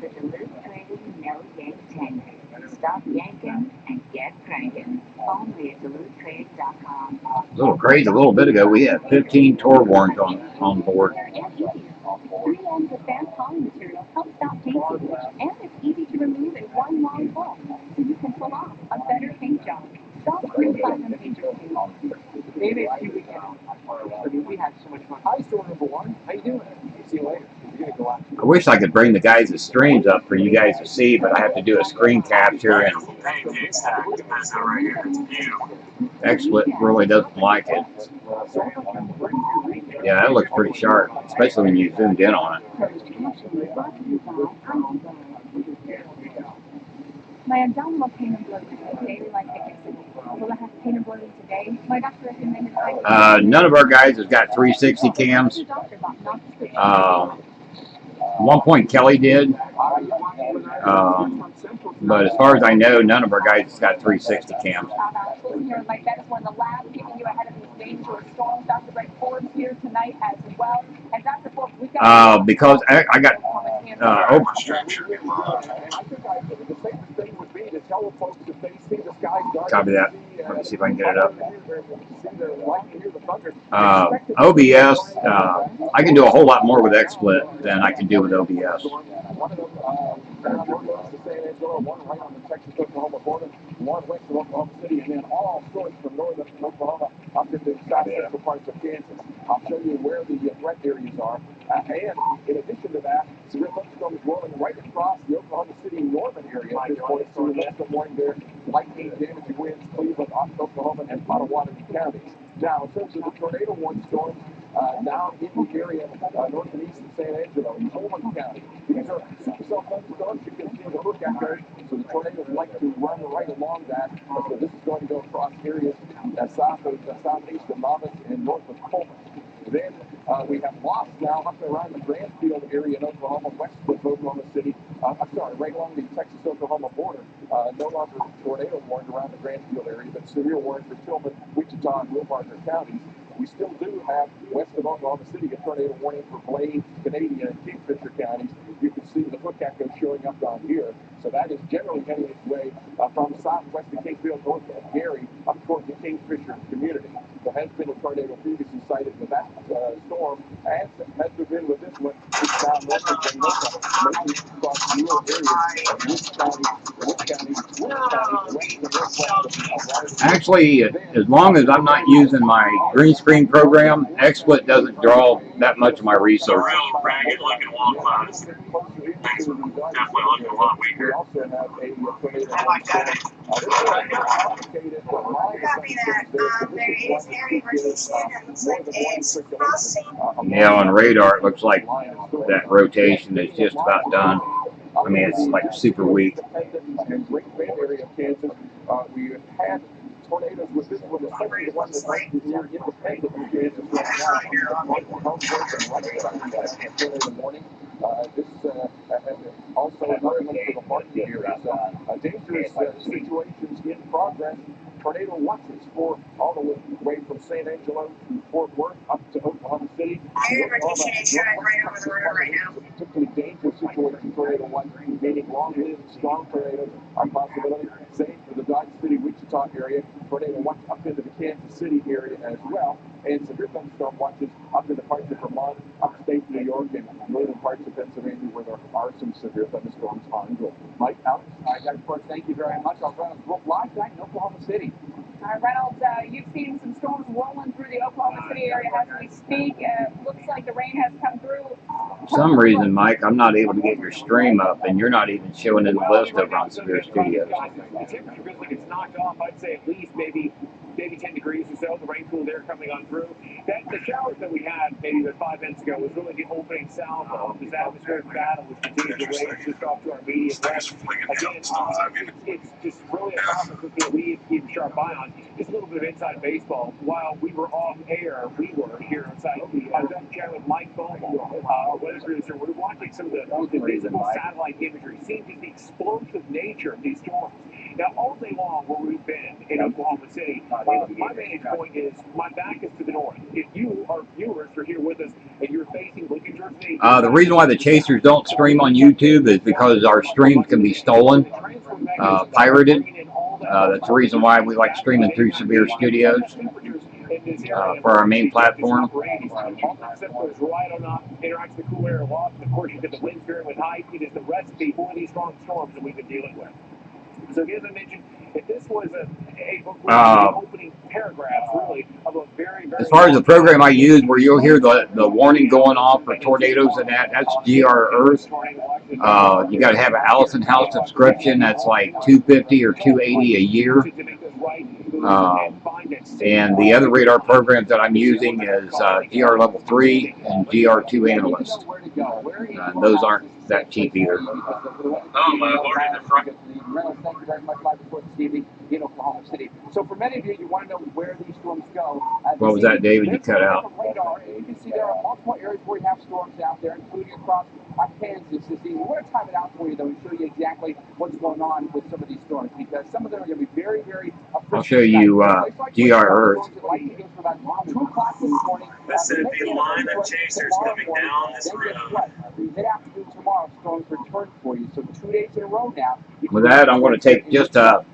Speaker 7: The Duluth Trading No Yank Tank. Stop yanking and get cranking. Only at DuluthTrading.com.
Speaker 4: A little crazy, a little bit ago, we had 15 tour warrants on board.
Speaker 7: And easier. 3 ends of fast polling material helps stop paint seepage, and it's easy to remove in one long pull, so you can pull off a better paint job. Stop green platinum painters paint.
Speaker 3: Maybe a few weekends. I mean, we had so much fun.
Speaker 4: I wish I could bring the guys' streams up for you guys to see, but I have to do a screen capture, and XSplit really doesn't like it. Yeah, that looks pretty sharp, especially when you zoomed in on it.
Speaker 7: My abdominal pain and bloating is daily like hiccups. Will I have pain and bloating today? My doctor recommended
Speaker 4: None of our guys has got 360 cams. At one point Kelly did, but as far as I know, none of our guys has got 360 cams.
Speaker 7: Like that is one of the last keeping you ahead of these dangerous storms. Dr. Greg Forbes here tonight as well. And Dr. Forbes, we've got
Speaker 4: because I got copy that. Let me see if I can get it up. OBS, I can do a whole lot more with XSplit than I can do with OBS.
Speaker 3: One west of Oklahoma City, and then all sorts from northern Oklahoma up into the south central parts of Kansas. I'll show you where the threat areas are. And in addition to that, severe thunderstorms rolling right across the Oklahoma City northern area at this point. So the next morning there, lightning, damaging winds, Cleveland, Oklahoma, and Potawatomi counties. Now, in terms of the tornado warning storms, down in the area north and east of San Angelo, Coleman County. These are supercell thunderstorms. You can see the hook echoes, so the tornadoes like to run right along that. So this is going to go across areas southeast of Monmouth and north of Coleman. Then we have lost now up around the Grandfield area in Oklahoma, west of Oklahoma City. Right along the Texas-Oklahoma border. No longer tornado warning around the Grandfield area, but severe warning for Tillman, Wichita, and Will-Martin counties. We still do have west of Oklahoma City a tornado warning for Blaine, Canadian, and Kingfisher counties. You can see the hook echo showing up down here. So that is generally heading its way from southwest of Kingfield, north of Gary, up towards the Kingfisher community. There has been a tornado previously cited with that storm, as has there been with this one, which is now north of Reynosa, making across rural areas of Woods County, west and northwest of
Speaker 4: Actually, as long as I'm not using my green screen program, XSplit doesn't draw that much of my resources.
Speaker 5: Real ragged looking wall clouds. Thanks. Definitely looking a lot weaker. I like that. Copy that. There is area rotation. It looks like it's crossing.
Speaker 4: Yeah, on radar, it looks like that rotation is just about done. I mean, it's like super weak.
Speaker 3: Great Bend area of Kansas. We had tornadoes with this one, especially the one that's right near Independent in Kansas right now. Tornado warning. This also nothing for the parking area. So dangerous situations in progress. Tornado watches for all the way from San Angelo to Fort Worth up to Oklahoma City.
Speaker 5: Area rotation is showing right over the road right now.
Speaker 3: Particularly dangerous situation, tornado watch, meaning long-lived, strong tornadoes are a possibility. Same for the Dodge City, Wichita area. Tornado watch up into the Kansas City area as well. And severe thunderstorm watches up into parts of Vermont, upstate New York, and northern parts of Pennsylvania where there are some severe thunderstorms ongoing. Mike, Alex?
Speaker 8: Dr. Forbes, thank you very much. I'll run live tonight in Oklahoma City.
Speaker 7: Reynolds, you've seen some storms rolling through the Oklahoma City area as we speak. Looks like the rain has come through.
Speaker 4: For some reason, Mike, I'm not able to get your stream up, and you're not even showing in the list over on Severe Studios.
Speaker 6: The temperature feels like it's knocked off. I'd say at least maybe 10 degrees or so. The rain pool there coming on through. The showers that we had maybe 5 minutes ago was really the opening salvo of this atmospheric battle which continues to rage just off to our immediate west. Again, it's just really a topic that we keep a sharp eye on. Just a little bit of inside baseball. While we were off air, we were here inside. I was on chat with Mike Bomo, our weather producer. We're watching some of the visible satellite imagery, seeing just the explosive nature of these storms. Now, all day long where we've been in Oklahoma City, my vantage point is my back is to the north. If you, our viewers, are here with us and you're looking towards me.
Speaker 4: The reason why the Chasers don't stream on YouTube is because our streams can be stolen, pirated. That's the reason why we like streaming through Severe Studios for our main platform.
Speaker 6: Interacts the cool air aloft. Of course, you get the winds veering with height. It is the recipe for these strong storms that we've been dealing with. So again, as I mentioned, if this was
Speaker 8: opening paragraphs, really, of a very, very
Speaker 4: As far as the program I use, where you'll hear the warning going off for tornadoes and that's GR Earth. You got to have an Allison House subscription. That's like $250 or $280 a year. And the other radar programs that I'm using is GR Level 3 and GR2 Analyst. Those aren't that cheap either.
Speaker 3: Oh, my lord, in the front. Thank you very much, live report this evening in Oklahoma City. So for many of you, you want to know where these storms go.
Speaker 4: What was that, David? You cut out.
Speaker 3: Radar, and you can see there are multiple areas where we have storms out there, including across Kansas this evening. We're going to time it out for you, though, and show you exactly what's going on with some of these storms, because some of them are going to be very, very...
Speaker 4: I'll show you GR Earth.
Speaker 3: 2 o'clock this morning.
Speaker 5: That's it. The line of chasers coming down this road.
Speaker 3: Mid-afternoon tomorrow, storms return for you. So 2 days in a row now.
Speaker 4: With that, I'm going to take just about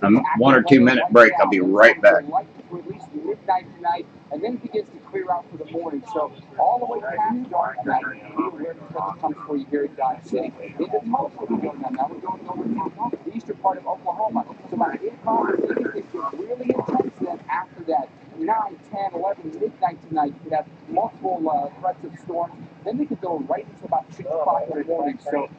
Speaker 4: a 1 or 2 minute break. I'll be right back.
Speaker 3: Release midnight tonight, and then it begins to clear out for the morning. So all the way past dark tonight, we're going to come for you here in Dodge City. Into Tulsa we go now. Now we're going over to the eastern part of Oklahoma. So by 8 o'clock, it gets really intense then after that. 9, 10, 11, midnight tonight, you could have multiple threats of storms. Then they could go right into about 6 o'clock in the morning. So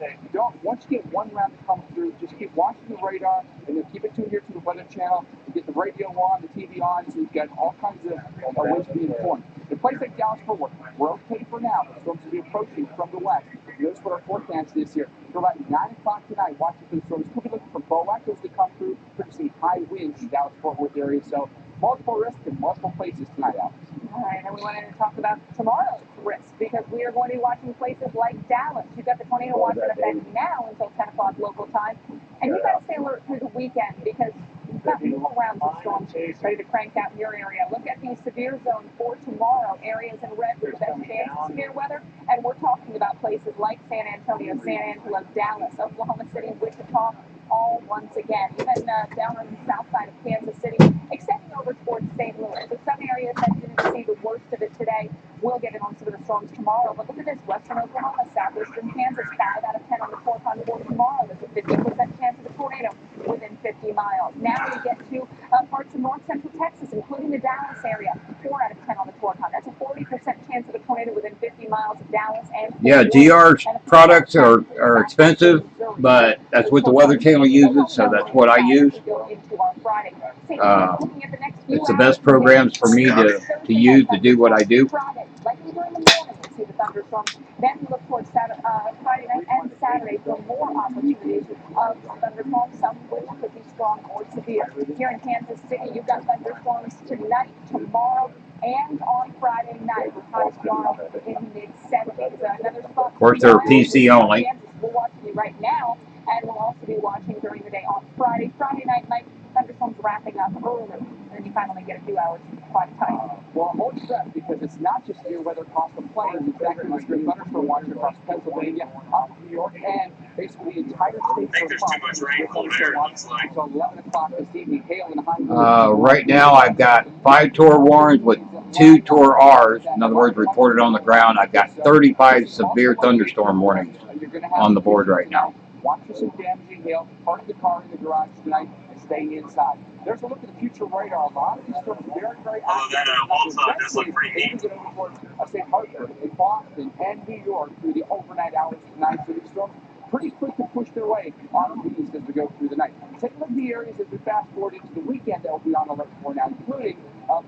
Speaker 3: once you get one round to come through, just keep watching the radar and then keep it tuned here to the Weather Channel. You get the radio on, the TV on, so you've got all kinds of ways to be informed. In a place like Dallas-Fort Worth, we're okay for now. The storms will be approaching from the west. Notice what our forecast is here. For about 9 o'clock tonight, watching for the storms. Could be looking for bow echoes to come through, producing high winds in Dallas-Fort Worth area. So multiple risks in multiple places tonight, Alex.
Speaker 1: All right, and we wanted to talk about tomorrow's risk because we are going to be watching places like Dallas. You've got the tornado watch in effect now until 10 o'clock local time, and you've got to stay alert through the weekend because you've got more rounds of storms ready to crank out in your area. Look at the severe zone for tomorrow. Areas in red with the best chance of severe weather, and we're talking about places like San Antonio, San Angelo, Dallas, Oklahoma City, Wichita, all once again, even down on the south side of Kansas City, extending over towards St. Louis. So some areas that didn't see the worst of it today will get in on some of the storms tomorrow. But look at this, western Oklahoma, southeastern Kansas, 5 out of 10 on the 400 board tomorrow. There's a 50% chance of a tornado within 50 miles. Now we get to parts of north central Texas, including the Dallas area, 4 out of 10 on the 400. That's a 40% chance of a tornado within 50 miles of Dallas. And
Speaker 4: yeah, GR products are expensive, but that's what the Weather Channel uses, so that's what I use. It's the best programs for me to use to do what I do.
Speaker 1: Then we look towards Friday night and Saturday for more opportunities of thunderstorms, some which could be strong or severe. Here in Kansas City, you've got thunderstorms tonight, tomorrow, and on Friday night with highs tomorrow in the mid-70s. Another spot.
Speaker 4: Of course, they're PC only.
Speaker 1: We're watching you right now, and we'll also be watching during the day on Friday. Friday night, thunderstorms wrapping up early, and then you finally get a few hours of quiet time.
Speaker 3: Well, hold your breath because it's not just severe weather across the plains. It's actually the severe thunderstorm watch across Pennsylvania, up to New York, and basically the entire state.
Speaker 5: I think there's too much rainfall there, it looks like.
Speaker 3: Until 11 o'clock this evening, hail and high.
Speaker 4: Right now, I've got 5 Tor warrants with 2 Tor Rs. In other words, reported on the ground. I've got 35 severe thunderstorm warnings on the board right now.
Speaker 3: Watch for some damaging hail. Park the car in the garage tonight and stay inside. There's a look at the future radar. A lot of these storms very, very active.
Speaker 5: Although that wall does look pretty neat.
Speaker 3: Get over towards, say, Hartford and Boston and New York through the overnight hours tonight. So these storms pretty quick to push their way on the east as we go through the night. Take a look at the areas as we fast forward into the weekend that will be on alert for now, including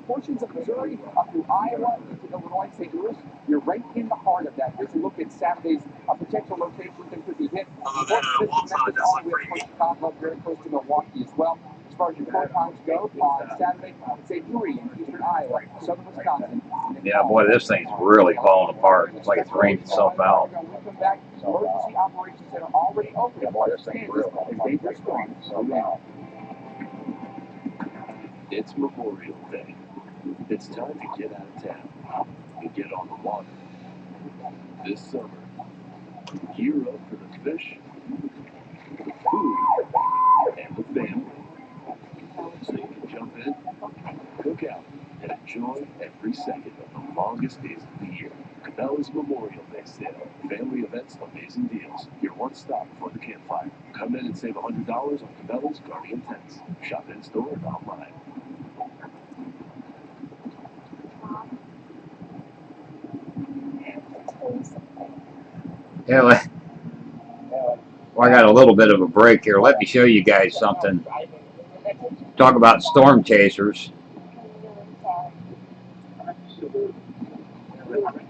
Speaker 3: portions of Missouri up through Iowa into Illinois, St. Louis. You're right in the heart of that. There's a look at Saturday's potential locations that could be hit.
Speaker 5: Although that wall does look pretty neat.
Speaker 3: Chicago, very close to Milwaukee as well. As far as your core times go, on Saturday, St. Louis in eastern Iowa, southern Wisconsin.
Speaker 4: Yeah, boy, this thing's really falling apart. It's like it's rained itself out.
Speaker 3: We'll come back. Emergency operations that are already open.
Speaker 4: Yeah, boy, this thing's really
Speaker 3: dangerous storm. So now.
Speaker 6: It's Memorial Day. It's time to get out of town and get on the water. This summer, gear up for the fish, the food, and the family. So you can jump in, cook out, and enjoy every second of the longest days of the year. Cabela's Memorial Day sale. Family event Cabela's amazing deals. Your one stop for the campfire. Come in and save $100 on Cabela's Guardian tents. Shop in store and online.
Speaker 4: Yeah, well, I got a little bit of a break here. Let me show you guys something. Talk about storm chasers.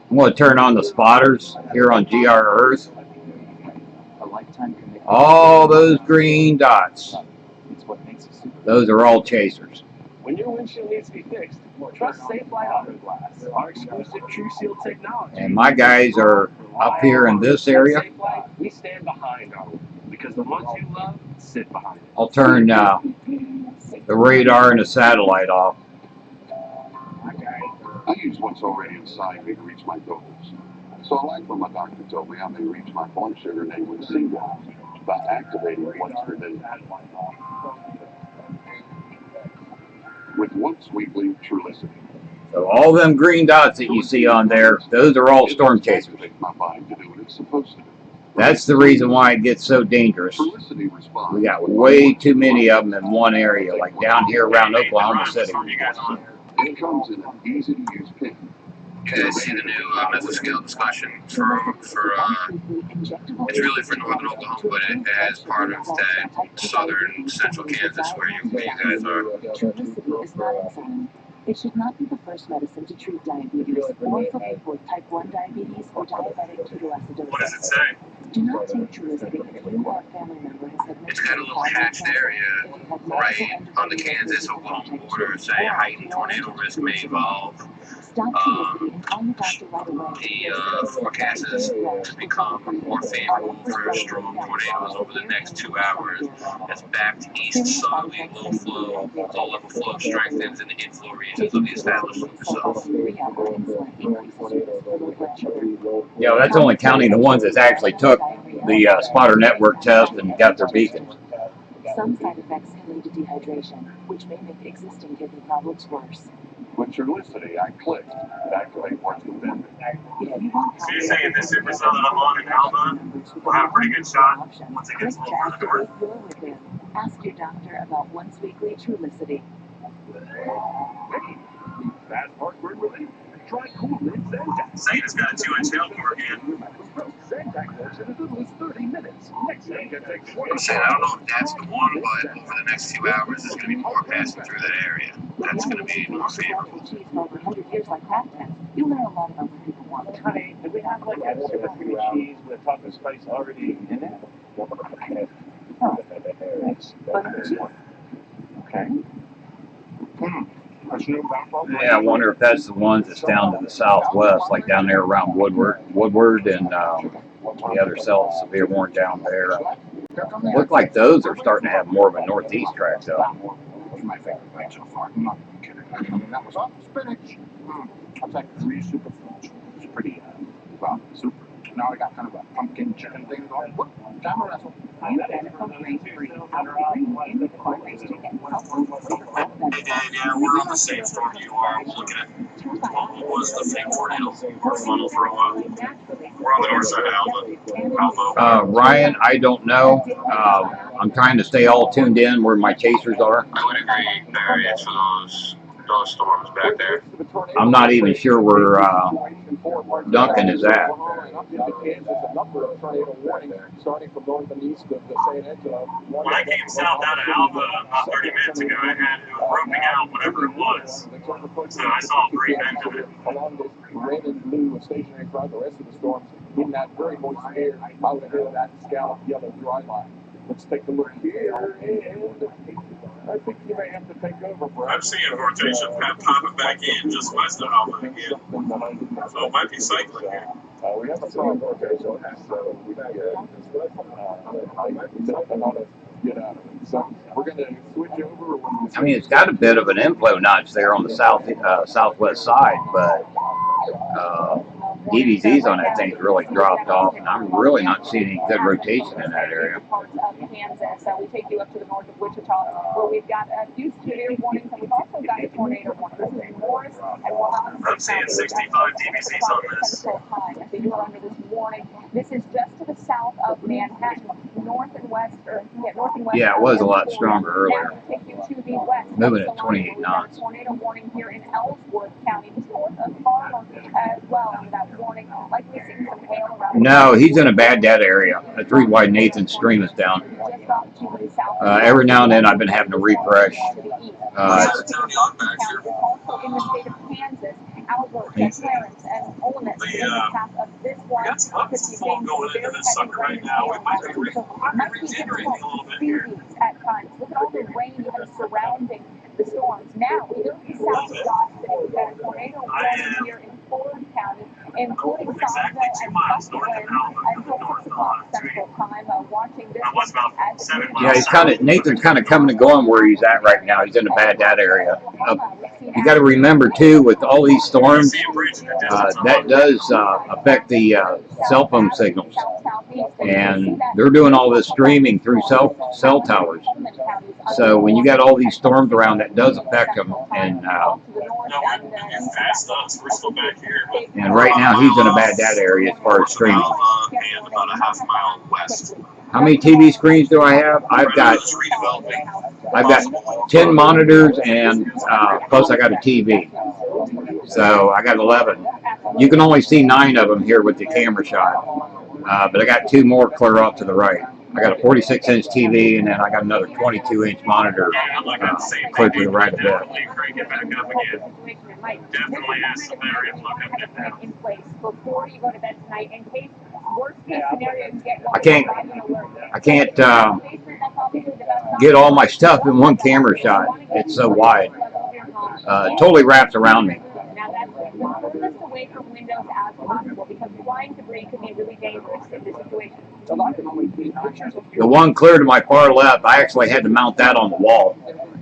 Speaker 4: I'm going to turn on the spotters here on GR Earth. All those green dots, those are all chasers.
Speaker 6: When your windshield needs to be fixed, trust Safe Light Auto Glass. Our exclusive True Seal technology.
Speaker 4: And my guys are up here in this area.
Speaker 6: Safe Light, we stand behind our work because the ones you love sit behind it.
Speaker 4: I'll turn the radar and the satellite off.
Speaker 9: I use what's already inside me to reach my goals. So I like when my doctor told me I may reach my blood sugar A1C goals by activating once per day. With once weekly Trulicity.
Speaker 4: So all them green dots that you see on there, those are all storm chasers.
Speaker 9: My body to do what it's supposed to do.
Speaker 4: That's the reason why it gets so dangerous. We got way too many of them in one area, like down here around Oklahoma City.
Speaker 9: It comes in an easy-to-use pen.
Speaker 2: You guys see the new mesoscale discussion for it's really for northern Oklahoma, but it has part of that southern central Kansas where you guys are.
Speaker 7: Trulicity is not insulin. It should not be the first medicine to treat diabetes or for people with type 1 diabetes or diabetic ketoacidosis.
Speaker 2: What does it say?
Speaker 7: Do not take Trulicity if you or a family member has had
Speaker 2: It's got a little hatched area right on the Kansas-Oklahoma border saying heightened tornado risk may evolve.
Speaker 7: Stop Trulicity and call your doctor right away.
Speaker 2: The forecast is to become more favorable for strong tornadoes over the next 2 hours as back to east southerly low-level flow strengthens in the inflow regions of the established loop itself.
Speaker 4: You know, that's only counting the ones that actually took the spotter network test and got their beacons.
Speaker 7: Some side effects can lead to dehydration, which may make existing kidney problems worse.
Speaker 9: With Trulicity, I clicked to activate once per day.
Speaker 2: So you're saying this supercell that I'm on in Alba will have a pretty good shot once it gets a little further north?
Speaker 7: Ask your doctor about once weekly Trulicity.
Speaker 6: Fast heartburn relief. Try Cool Mint Zantac.
Speaker 2: Zeta's got a 2-inch tail cord again.
Speaker 6: Zantac works in as little as 30 minutes. Next thing can take 20
Speaker 2: I'm saying I don't know if that's the one, but over the next 2 hours, there's going to be more passing through that area. That's going to be more favorable.
Speaker 7: Cheese for over 100 years like Kraft has. You'll learn a lot about what people want.
Speaker 3: Honey, do we have like a super creamy cheese with a taco spice already in it? Oh, nice. Okay.
Speaker 4: Yeah, I wonder if that's the ones that's down to the southwest, like down there around Woodward and the other cells, severe warrant down there. Look like those are starting to have more of a northeast track, though.
Speaker 8: My favorite bite so far. I'm not kidding. I mean, that was spinach. I'll take 3 superfoods. It's pretty, well, super. Now I got kind of a pumpkin chicken thing going. Whoop, time to wrestle.
Speaker 7: You benefit from grain-free, out-of-the-green, and plant-based chicken.
Speaker 2: Yeah, we're on the same storm you are. We're looking at what was the fake tornado or funnel for a while. We're on the north side of Alba.
Speaker 4: Ryan, I don't know. I'm trying to stay all tuned in where my chasers are.
Speaker 2: I would agree, Barry. It's for those storms back there.
Speaker 4: I'm not even sure where Duncan is at.
Speaker 2: When I came south out of Alba about 30 minutes ago, it was roping out whatever it was. So I saw a brief end of it.
Speaker 8: Along this red and blue stationary throughout the rest of the storms in that very moist air out of that scallop yellow dry line. Let's take a look here, and I think you may have to take over, Brad.
Speaker 2: I'm seeing rotation popping back in just west of Alba again. So it might be cycling here.
Speaker 8: We have a strong rotation, so we get out of it. So we're going to switch over.
Speaker 4: I mean, it's got a bit of an inflow notch there on the southwest side, but
Speaker 1: warning. So
Speaker 4: DVZs on
Speaker 1: right
Speaker 4: that
Speaker 1: now,
Speaker 4: thing's really dropped off, and I'm really not seeing any good rotation in that area.
Speaker 1: Parts of Kansas. We take you up to the north of Wichita, where we've got a few severe warnings, and we've also got a tornado warning. This is Morris and Wallace.
Speaker 5: I'm seeing 65 DVCs on this.
Speaker 1: So you are under this warning. This is just to the south of Manhattan, north and west, north and west.
Speaker 4: Yeah, it was a lot stronger earlier.
Speaker 1: Now we take you to the west.
Speaker 4: Moving at 28 knots.
Speaker 1: Tornado warning here in Ellsworth County, just north of Farmer as well. Under that warning, likely seeing some hail around.
Speaker 4: No, he's in a bad dead area. That's the reason why Nathan's stream is down. Every now and then I've been having to refresh.
Speaker 1: Also in the state of Kansas, Albert, Clarence, and Olemus in the path of this one.
Speaker 5: We got some fall going into this sucker right now. We might be regenerating a little bit here.
Speaker 1: At times. Look at all the rain even surrounding the storms. Now, we go to the south of Dodge City. We've got a tornado warning here in Ford County, including
Speaker 5: exactly 2 miles north of Alma,
Speaker 1: until 6 o'clock Central Time. Watching this.
Speaker 5: I was about 7 miles.
Speaker 4: Yeah, Nathan's kind of coming and going where he's at right now. He's in a bad dead area. You got to remember too, with all these storms, that does affect the cell phone signals, and they're doing all this streaming through cell towers. So when you got all these storms around, that does affect them. And
Speaker 5: No, we're fast us. We're still back here.
Speaker 4: and right now he's in a bad data area as far as streaming.
Speaker 5: And about a half mile west.
Speaker 4: How many TV screens do I have? I've got 10 monitors, and plus I got a TV. So I got 11. You can only see 9 of them here with the camera shot, but I got 2 more clear off to the right. I got a 46-inch TV, and then I got another 22-inch monitor clear to the right of it.
Speaker 5: Crank it back up again. Definitely has some battery flow coming in now.
Speaker 1: In place before you go to bed tonight, in case worst case scenario you get.
Speaker 4: I can't get all my stuff in one camera shot. It's so wide. Totally wraps around me.
Speaker 1: Now that's the furthest away from windows as possible, because flying debris can be really dangerous in this situation.
Speaker 4: The one clear to my far left, I actually had to mount that on the wall.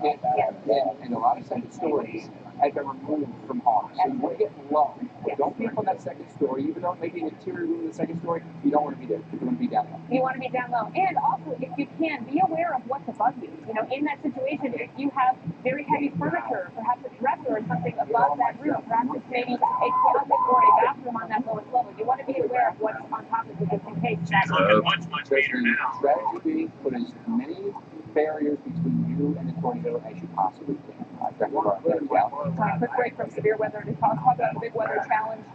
Speaker 3: And a lot of second stories had been removed from homes. So you want to get low. Don't be up on that second story. Even though it may be an interior room in the second story, you don't want to be there. You want to be down low.
Speaker 1: You want to be down low. And also, if you can, be aware of what's above you. You know, in that situation, if you have very heavy furniture, perhaps a dresser or something above that roof, perhaps it's maybe a closet or a bathroom on that lowest level. You want to be aware of what's on top of you just in case.
Speaker 5: She's looking much better now.
Speaker 3: Strategy being put as many barriers between you and the tornado as you possibly can.
Speaker 1: A quick break from severe weather to talk about the big weather challenge.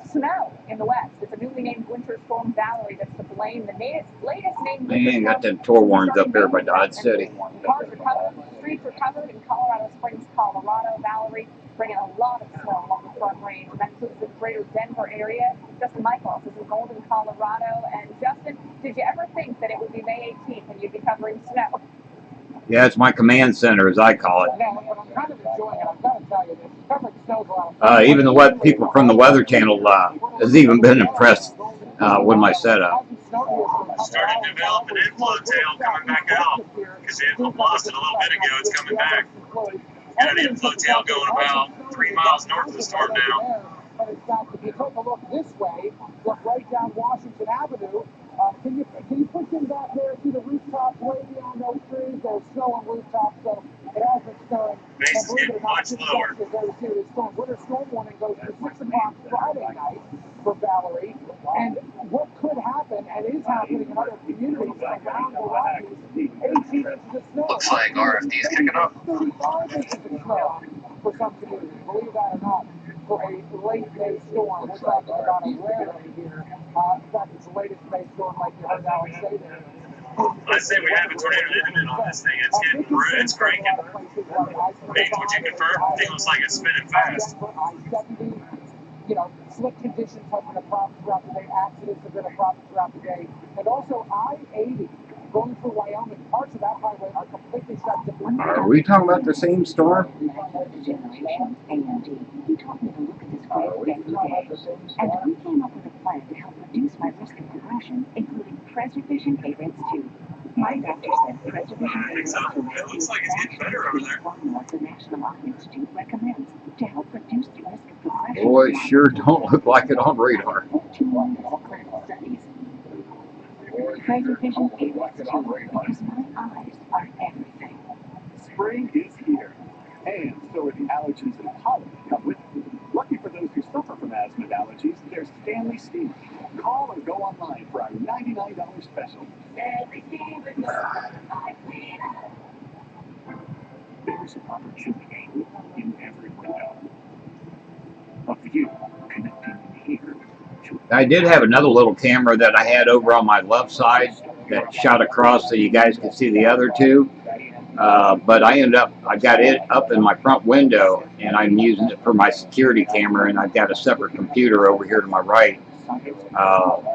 Speaker 1: Snow in the west. It's a newly named Winter Storm Valerie that's to blame. The latest named.
Speaker 4: Man, got them tour warrants up there by Dodge City.
Speaker 1: Cars are covered, streets are covered in Colorado Springs, Colorado. Valerie bringing a lot of snow along the front range. That includes the greater Denver area. Justin Michaels is in Golden, Colorado. And Justin, did you ever think that it would be May 18th and you'd be covering snow?
Speaker 4: Yeah, it's my command center, as I call it.
Speaker 3: I'm kind of enjoying it. I've got to tell you this. Covering snow's a lot of fun.
Speaker 4: Even the people from the Weather Channel has even been impressed with my setup.
Speaker 5: Started to develop an inflow tail coming back out, because the inflow lost it a little bit ago. It's coming back. Got an inflow tail going about 3 miles north of the storm now.
Speaker 3: But in fact, if you take a look this way, look right down Washington Avenue, can you push him back there to the rooftops way beyond those trees? There's snow on rooftops, so it has been snowing.
Speaker 5: Base is getting much lower.
Speaker 3: Winter storm warning goes to 6 o'clock Friday night for Valerie. And what could happen, and is happening in other communities around the Rockies, 18 inches of snow.
Speaker 2: Looks like RFD's kicking up.
Speaker 3: 35 inches of snow for some communities, believe that or not. For a late May storm, we're talking about a rarity here. In fact, it's the latest May storm, like you heard Alex say there.
Speaker 5: I say we have a tornado imminent on this thing. It's getting through. It's cranking. Nate, would you confirm? Feels like it's spinning fast.
Speaker 3: I-70, slick conditions have been a problem throughout the day. Accidents have been a problem throughout the day. And also I-80 going through Wyoming. Parts of that highway are completely shut down.
Speaker 4: Are we talking about the same storm?
Speaker 7: Generations AMD. You told me to look at this graph every day, and we came up with a plan to help reduce my risk of progression, including pressure efficient A-rates too. My doctor said preservation
Speaker 5: I think so. It looks like it's getting better over there.
Speaker 7: what the National Eye Institute recommends to help reduce the risk of progression.
Speaker 4: Boy, it sure don't look like it on radar.
Speaker 7: Two clinical studies. Preservation is too, because my eyes are everything.
Speaker 6: Spring is here, and so are the allergies and pollen that come with it. Lucky for those who suffer from asthma and allergies, there's Stanley Steam. Call or go online for our $99 special. There's opportunity in every window. A view connecting here to
Speaker 4: I did have another little camera that I had over on my left side that shot across so you guys could see the other two. But I got it up in my front window, and I'm using it for my security camera, and I've got a separate computer over here to my right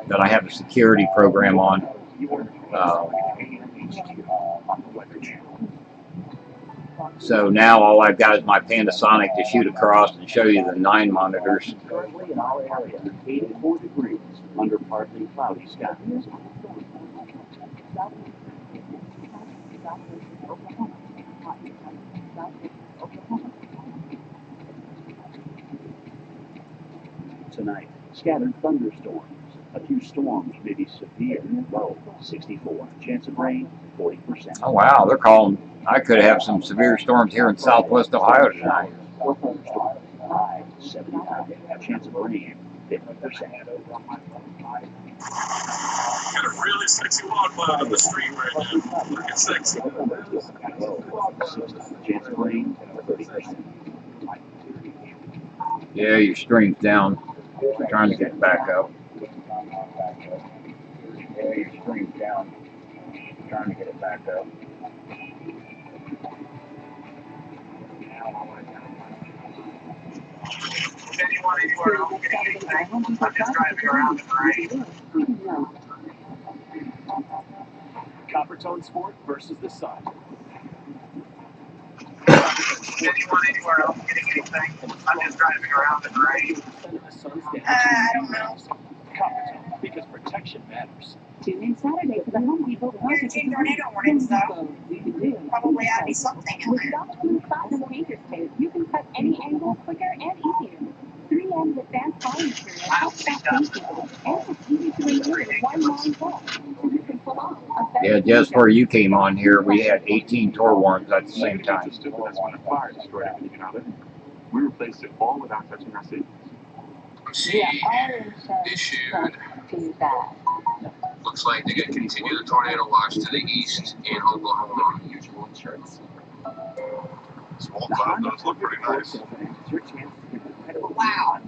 Speaker 4: that I have a security program on. So now all I've got is my Panasonic to shoot across and show you the 9 monitors.
Speaker 6: currently in our area, 84 degrees under partly cloudy skies. Tonight, scattered thunderstorms. A few storms may be severe. Low 64. Chance of rain 40%.
Speaker 4: Oh wow, they're calling. I could have some severe storms here in southwest Ohio tonight.
Speaker 6: Or thunderstorms. High 79. Chance of rain 50%.
Speaker 5: Got a really sexy wildfire on the street right now. Looking sexy.
Speaker 6: Low 60. Chance of rain 30%.
Speaker 4: Yeah, your stream's down. I'm trying to get it back up.
Speaker 6: Yeah, your stream's down. Trying to get it back up.
Speaker 1: Anyone anywhere else getting anything? I'm just driving around in the rain.
Speaker 6: Coppertone Sport versus the Sun.
Speaker 1: Anyone anywhere else getting anything? I'm just driving around in the rain. I don't know.
Speaker 6: Coppertone, because protection matters.
Speaker 7: Tune in Saturday for the Home Depot project.
Speaker 1: Hurricane tornado warnings, though. Probably add me something in
Speaker 7: With
Speaker 1: there.
Speaker 7: Dot Blue Platinum Painter's Tape, you can cut any angle quicker and easier. 3M's advanced filing material helps stop paint damage, and it's easy to renew with one line brush, so you can pull off a better
Speaker 4: Yeah, just where you came on here, we had 18 tour warnings at the same time.
Speaker 8: That's when a fire destroyed everything out of it. We replaced it all without touching our seat.
Speaker 2: She issued,
Speaker 7: Too bad.
Speaker 2: looks like they're going to continue the tornado watch to the east in Oklahoma.
Speaker 6: Usual insurance.
Speaker 5: Small cloud does look pretty nice.
Speaker 6: It's your chance to get incredible
Speaker 1: Wow.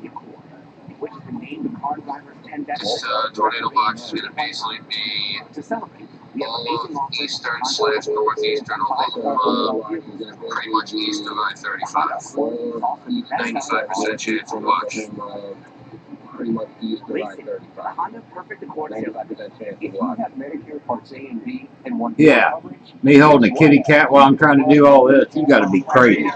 Speaker 6: which is the name the car driver's 10 best.
Speaker 2: This tornado watch is going to basically be
Speaker 6: To celebrate, we have
Speaker 2: all
Speaker 6: amazing
Speaker 2: of
Speaker 6: offers.
Speaker 2: eastern/northeastern Oklahoma, pretty much east of I-35. 95% chance of watch.
Speaker 10: Pretty much east of
Speaker 6: Listen, the
Speaker 10: I-35.
Speaker 6: Honda Perfect Accord sale.
Speaker 10: 95% chance
Speaker 6: If
Speaker 10: of
Speaker 6: you
Speaker 10: watch.
Speaker 6: have Medicare Parts A and B and want
Speaker 4: Yeah.
Speaker 6: coverage,
Speaker 4: Me holding a kitty cat while I'm trying to do all this, you got to be crazy.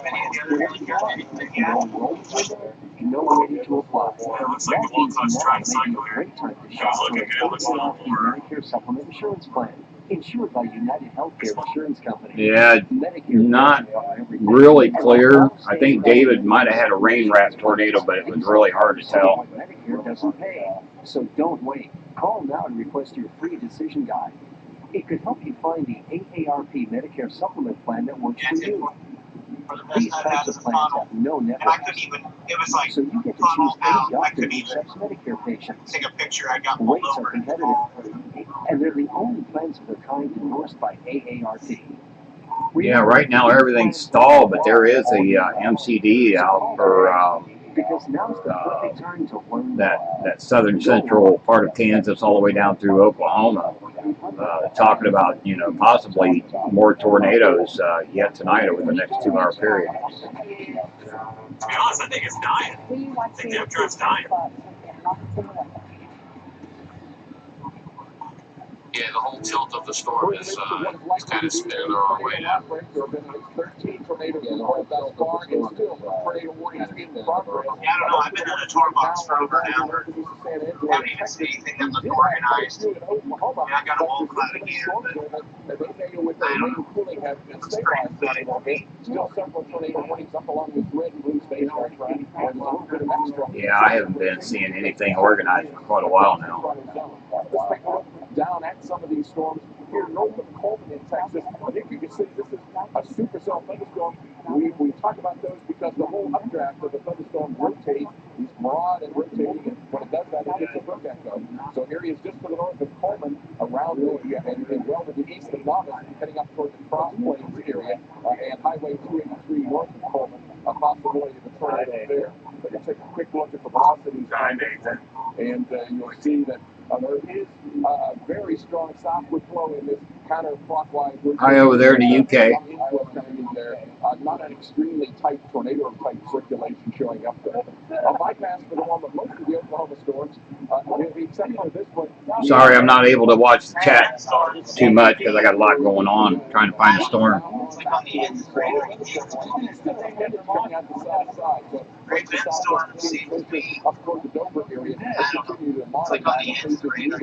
Speaker 6: no ready to apply.
Speaker 5: It looks like the Walcott's trying to cycle here.
Speaker 6: Great time to
Speaker 5: It was
Speaker 6: shop
Speaker 5: looking
Speaker 6: for
Speaker 5: good. It looks a little more.
Speaker 6: Medicare Supplement Insurance Plan, insured by United Healthcare Insurance Company.
Speaker 4: Yeah,
Speaker 6: Medicare
Speaker 4: not really clear. I think David might have had a rain rat tornado, but it was really hard to tell.
Speaker 6: Medicare doesn't pay, so don't wait. Call now and request your free decision guide. It could help you find the AARP Medicare Supplement Plan that works for you. These types of plans have no
Speaker 1: And I
Speaker 6: networks,
Speaker 1: couldn't even, it was like,
Speaker 6: so you get to choose
Speaker 1: funnel
Speaker 6: any
Speaker 1: out. I
Speaker 6: doctor
Speaker 1: couldn't
Speaker 6: who
Speaker 1: even
Speaker 6: accepts Medicare patients.
Speaker 1: take a picture. I got pulled
Speaker 6: Rates are
Speaker 1: over.
Speaker 6: competitive, and they're the only plans of their kind endorsed by AARP.
Speaker 4: Yeah, right now everything's stalled, but there is a MCD out for
Speaker 6: Because now's the perfect time to learn
Speaker 4: that southern central part of Kansas all the way down through Oklahoma, talking about, possibly more tornadoes yet tonight over the next 2-hour period.
Speaker 5: To be honest, I think it's dying. I think the updraft's dying.
Speaker 2: Yeah, the whole tilt of the storm is kind of spinning the wrong way now.
Speaker 8: There have been 13 tornadoes reported thus far, and still tornado warnings in progress.
Speaker 5: Yeah, I don't know. I've been in a tour box for over an hour. Haven't even seen anything that looked organized. Yeah, I got a wall cloud again, but I don't know. It's pretty pathetic.
Speaker 8: Still several tornado warnings up along this red and blue stationary front. There's a little bit of extra.
Speaker 4: Yeah, I haven't been seeing anything organized for quite a while now.
Speaker 8: Let's take a look down at some of these storms here north of Coleman in Texas. I think you can see this is a supercell thunderstorm. We talk about those because the whole updraft of the thunderstorm rotates. It's broad and rotating, and when it does that, it gets a brook echo. So areas just to the north of Coleman, around and well to the east of Novice, heading up toward the Cross Plains area, and Highway 283 north of Coleman, a possibility of a tornado there. But you take a quick look at the velocities on this one, and you'll see that there is a very strong southward flow in this counterclockwise.
Speaker 4: Hi over there in the UK.
Speaker 8: Not an extremely tight tornado-type circulation showing up there. A bypass for the moment. Most of the Oklahoma storms, with the exception of this one.
Speaker 4: Sorry, I'm not able to watch the chat too much because I got a lot going on trying to find a storm.
Speaker 5: Great Bend storm seems to be,
Speaker 8: up toward the Dover area.
Speaker 5: it's like on the edge of the radar.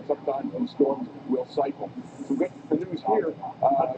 Speaker 8: Sometimes these storms will cycle. Some good news here.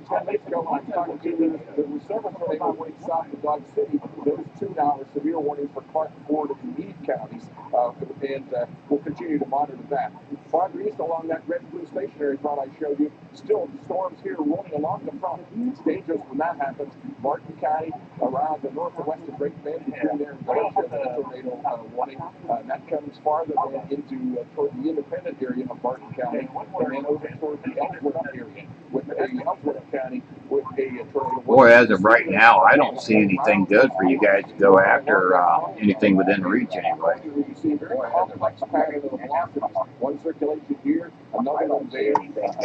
Speaker 8: 10 minutes ago, when I was talking to you, there were several tornado warnings south of Dodge City. Those two now are severe warnings for Clark, Ford, and Meade counties, and we'll continue to monitor that. Farther east along that red-blue stationary front I showed you, still storms here rolling along the front. It's dangerous when that happens. Martin County, around the north and west of Great Bend, between there and Gulf, tornado warning. That comes farther than into toward the independent area of Martin County, and then over toward the Ellsworth area with Ellsworth County with a tornado.
Speaker 4: Boy, as of right now, I don't see anything good for you guys to go after anything within reach anyway.
Speaker 8: You see a very complex pattern of velocities. One circulation here, another one there.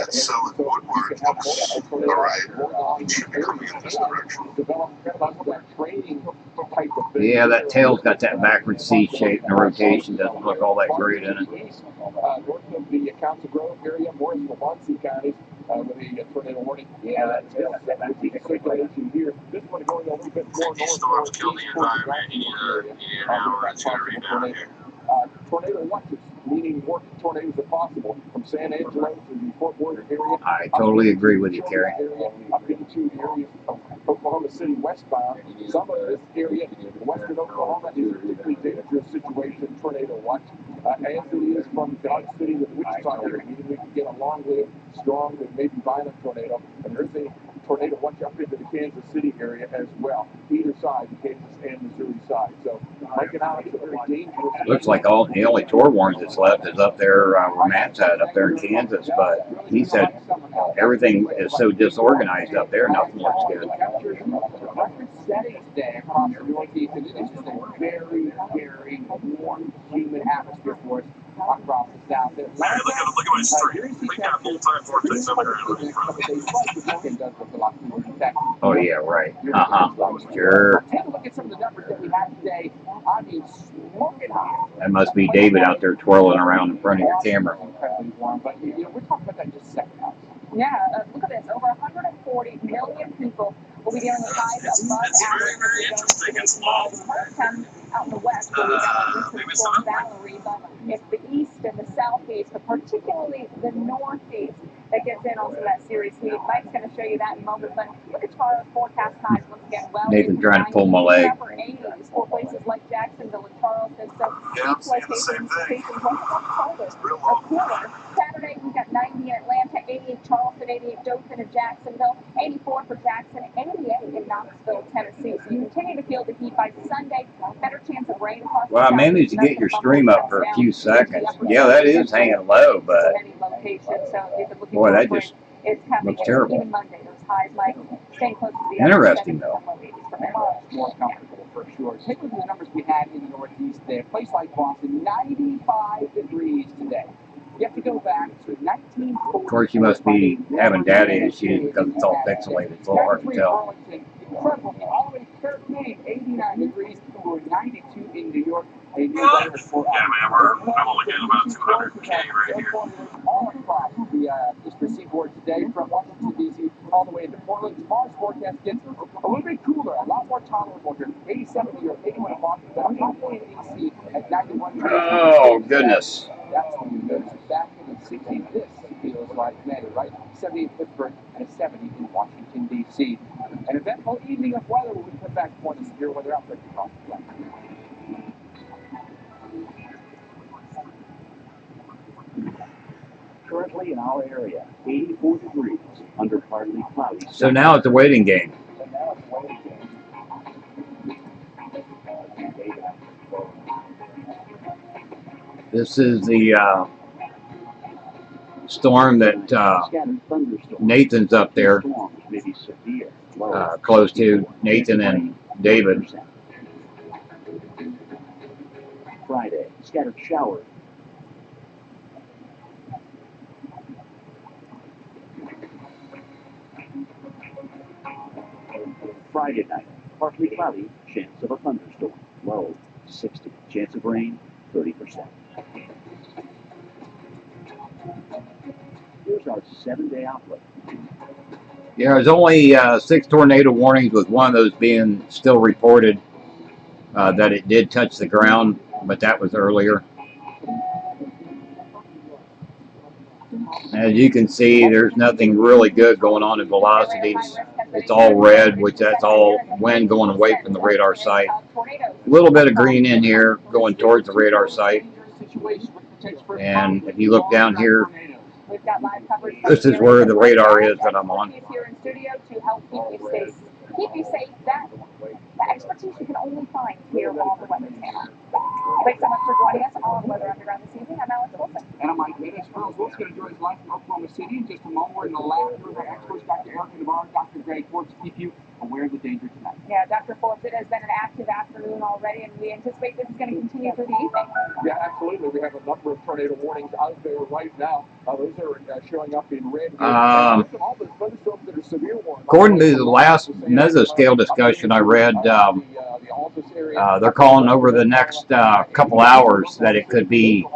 Speaker 2: So Woodward should be coming in this direction.
Speaker 4: Yeah, that tail's got that backward C shape and the rotation doesn't look all that great in it.
Speaker 8: North of the Council Grove area, Morrisville, Muncie counties, with a tornado warning. Yeah, that's circulation here. This one going a little bit more north.
Speaker 2: These storms kill the environment. You need an hour, it's going to rebound here.
Speaker 8: Tornado watches, meaning more tornadoes are possible from San Angelo to the Fort Worth area.
Speaker 4: I totally agree with you, Kerry.
Speaker 8: Up into the areas of Oklahoma City westbound. Some of this area, western Oklahoma, is a particularly dangerous situation, tornado watch. As it is from Dodge City to the Wichita area, meaning we can get a long-lived, strong, and maybe violent tornado. And there's a tornado watch up into the Kansas City area as well, either side, the Kansas and Missouri side. So, Mike and Alex are very dangerous.
Speaker 4: Looks like the only tour warrants that's left is up there where Matt's at, up there in Kansas. But he said everything is so disorganized up there, nothing looks good.
Speaker 3: Settings day across the Northeast, and it is just a very, very warm, humid atmosphere for us across the South.
Speaker 5: Man, look at my street. We got multi-vortex over here in front of me.
Speaker 4: Oh, yeah, right. Sure.
Speaker 3: Take a look at some of the numbers that we had today. I mean, smoking hot.
Speaker 4: That must be David out there twirling around in front of your camera.
Speaker 3: Incredibly warm, but we're talking about that in just a second.
Speaker 1: Yeah, look at this. Over 140 million people will be dealing with highs above
Speaker 5: It's very, very interesting. It's low.
Speaker 1: out in the west where we got our winter storm Valerie, but it's the east and the southeast, but particularly the northeast that gets in on some of that serious heat. Mike's going to show you that in a moment, but look at tomorrow's forecast highs once again. Well,
Speaker 4: Nathan trying to pull my leg.
Speaker 1: Upper 80s for places like Jacksonville and Charleston. So
Speaker 5: Yeah, I'm seeing the same thing. Real
Speaker 1: or
Speaker 5: low.
Speaker 1: cooler. Saturday we got 90 in Atlanta, 88 Charleston, 88 Dothan and Jacksonville, 84 for Jackson, 88 in Knoxville, Tennessee. So you continue to feel the heat by Sunday. Better chance of rain across
Speaker 4: Well, I managed to get your stream up for a few seconds. Yeah, that is hanging low, but boy, that just looks terrible.
Speaker 1: Even Monday, those highs might stay close to the
Speaker 4: Interesting, though.
Speaker 3: More comfortable for sure. Take a look at the numbers we had in the Northeast there. A place like Boston, 95 degrees today. You have to go back to 1940.
Speaker 4: Of course, you must be having data issues because it's all pixelated. It's a little hard to tell.
Speaker 3: Incredible. All the way to 13, 89 degrees. We're 92 in New York.
Speaker 5: Yeah, man, I'm only getting about 200K right here.
Speaker 3: All across the eastern seaboard today, from Washington, D.C. all the way into Portland. Tomorrow's forecast gets a little bit cooler, a lot more tolerable here. 87 here, 81 in Boston, 88 in D.C. at 91.
Speaker 4: Oh, goodness.
Speaker 3: That's when you notice back in the 60s. This feels like May, right? 70 in Pittsburgh and a 70 in Washington, D.C. An eventful evening of weather when we come back for the severe weather outbreak across the country.
Speaker 6: Currently in our area, 84 degrees under partly cloudy skies.
Speaker 4: So now it's a waiting game. This is the storm that Nathan's up there, close to Nathan and David.
Speaker 6: Friday, scattered showers. Friday night, partly cloudy, chance of a thunderstorm. Low, 60. Chance of rain, 30%. Here's our 7-day outlook.
Speaker 4: Yeah, there's only 6 tornado warnings, with one of those being still reported that it did touch the ground, but that was earlier. As you can see, there's nothing really good going on in velocities. It's all red, which that's all wind going away from the radar site. A little bit of green in here going towards the radar site. And if you look down here, this is where the radar is that I'm on.
Speaker 1: Here in studio to help keep you safe. That expertise you can only find here on the Weather Channel. Thanks so much for joining us on Weather Underground this evening. I'm Alex Wilson.
Speaker 3: And I'm Mike Minnis. Earl Wilkes going to join us live from Oklahoma City in just a moment. We're in the lab with our experts, Dr. Erica Navarro, Dr. Greg Forbes, to keep you aware of the danger tonight.
Speaker 1: Yeah, Dr. Forbes, it has been an active afternoon already, and we anticipate this is going to continue through the evening.
Speaker 8: Yeah, absolutely. We have a number of tornado warnings out there right now. Those are showing up in red.
Speaker 4: According to the last mesoscale discussion I read, they're calling over the next couple hours that it could be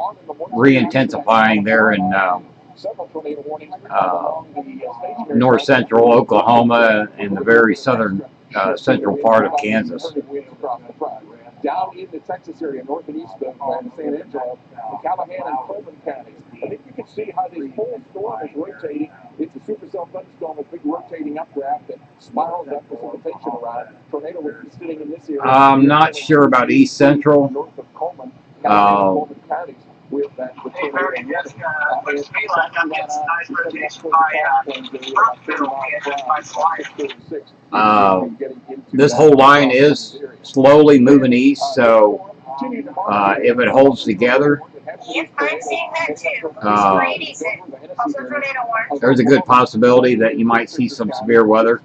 Speaker 4: re-intensifying there in north central Oklahoma and the very southern central part of Kansas.
Speaker 8: Down in the Texas area, north and east of San Angelo, the Callahan and Coleman counties. I think you can see how this whole storm is rotating. It's a supercell thunderstorm, a big rotating updraft that spirals that precipitation around. Tornado will be sitting in this area.
Speaker 4: I'm not sure about east central.
Speaker 8: North of Coleman, Coleman counties. With that, with Perry, just let's be like I'm getting some nice rotation by
Speaker 4: this whole line is slowly moving east, so if it holds together,
Speaker 1: I'm seeing that too.
Speaker 4: there's a good possibility that you might see some severe weather.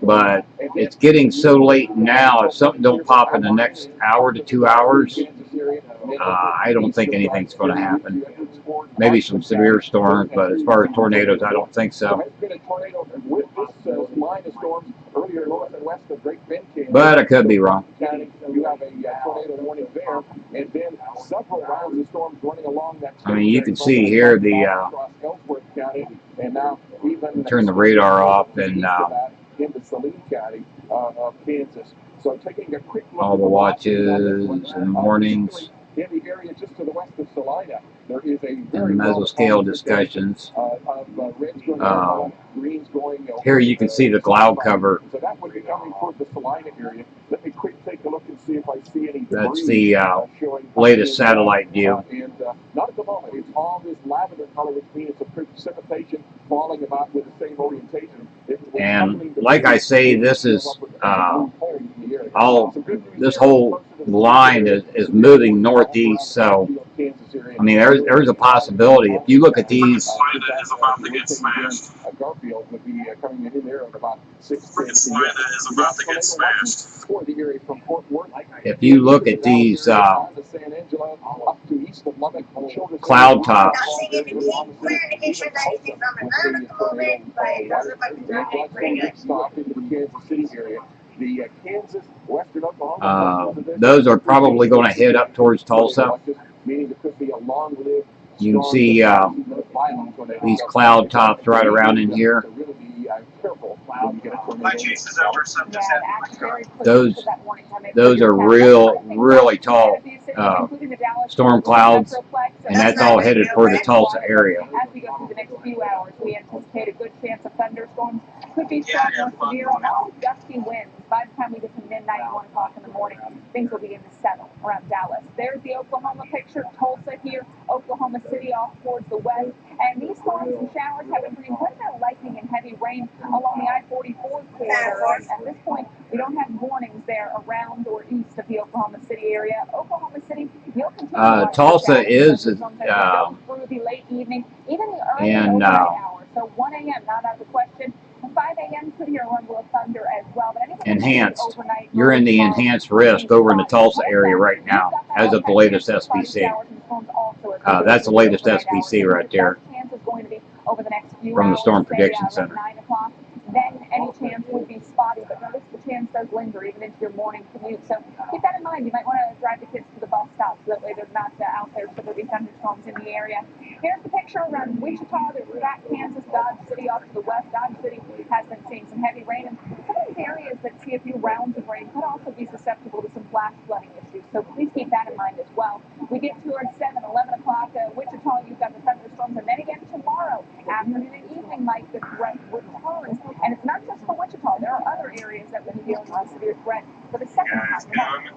Speaker 4: But it's getting so late now, if something don't pop in the next hour to 2 hours, I don't think anything's going to happen. Maybe some severe storms, but as far as tornadoes, I don't think so. But I could be wrong. I mean, you can see here the turn the radar off and all the watches and mornings and mesoscale discussions. Here you can see the cloud cover. That's the latest satellite view.
Speaker 8: Not at the moment. It's all this lavender color, which means it's a precipitation falling about with the same orientation.
Speaker 4: And like I say, this is this whole line is moving northeast, so I mean there's a possibility. If you look at these,
Speaker 5: Slida is about to get smashed.
Speaker 8: Garfield would be coming in there at about 6.
Speaker 5: Slida is about to get smashed.
Speaker 4: If you look at these cloud tops,
Speaker 8: The Kansas, Western Oklahoma.
Speaker 4: Those are probably going to head up towards Tulsa.
Speaker 8: Meaning there could be a long-lived
Speaker 4: You can see these cloud tops right around in here.
Speaker 5: My chase is over, so I'm just having my
Speaker 4: Those are really tall storm clouds, and that's all headed for the Tulsa area.
Speaker 1: As we go through the next few hours, we anticipate a good chance of thunderstorms. Could be strong or severe, also gusty winds. By the time we get to midnight, 1 o'clock in the morning, things will begin to settle around Dallas. There's the Oklahoma picture. Tulsa here, Oklahoma City off towards the west. And these storms and showers have been bringing quite a bit of lightning and heavy rain along the I-44 corridor. And at this point, we don't have warnings there around or east of the Oklahoma City area. Oklahoma City, you'll continue
Speaker 4: Tulsa is
Speaker 1: through the late evening, even the early overnight hours. So 1 a.m. not out of the question. 5 a.m. could hear a rumble of thunder as well. But
Speaker 4: enhanced. You're in the enhanced risk over in the Tulsa area right now, as of the latest SPC. That's the latest SPC right there from the Storm Prediction Center.
Speaker 1: Then any chance would be spotty, but notice the chance does linger even into your morning commute. So keep that in mind. You might want to drive the kids to the bus stop so that way they're not out there, so there'll be thunderstorms in the area. Here's the picture around Wichita. There's that Kansas, Dodge City off to the west. Dodge City has been seeing some heavy rain, and some of these areas that see a few rounds of rain could also be susceptible to some flash flooding issues. So please keep that in mind as well. We get towards 7, 11 o'clock. Wichita, you've got the thunderstorms, and then again tomorrow, afternoon and evening, Mike, the threat returns. And it's not just for Wichita. There are other areas that will be dealing with a severe threat for the second time.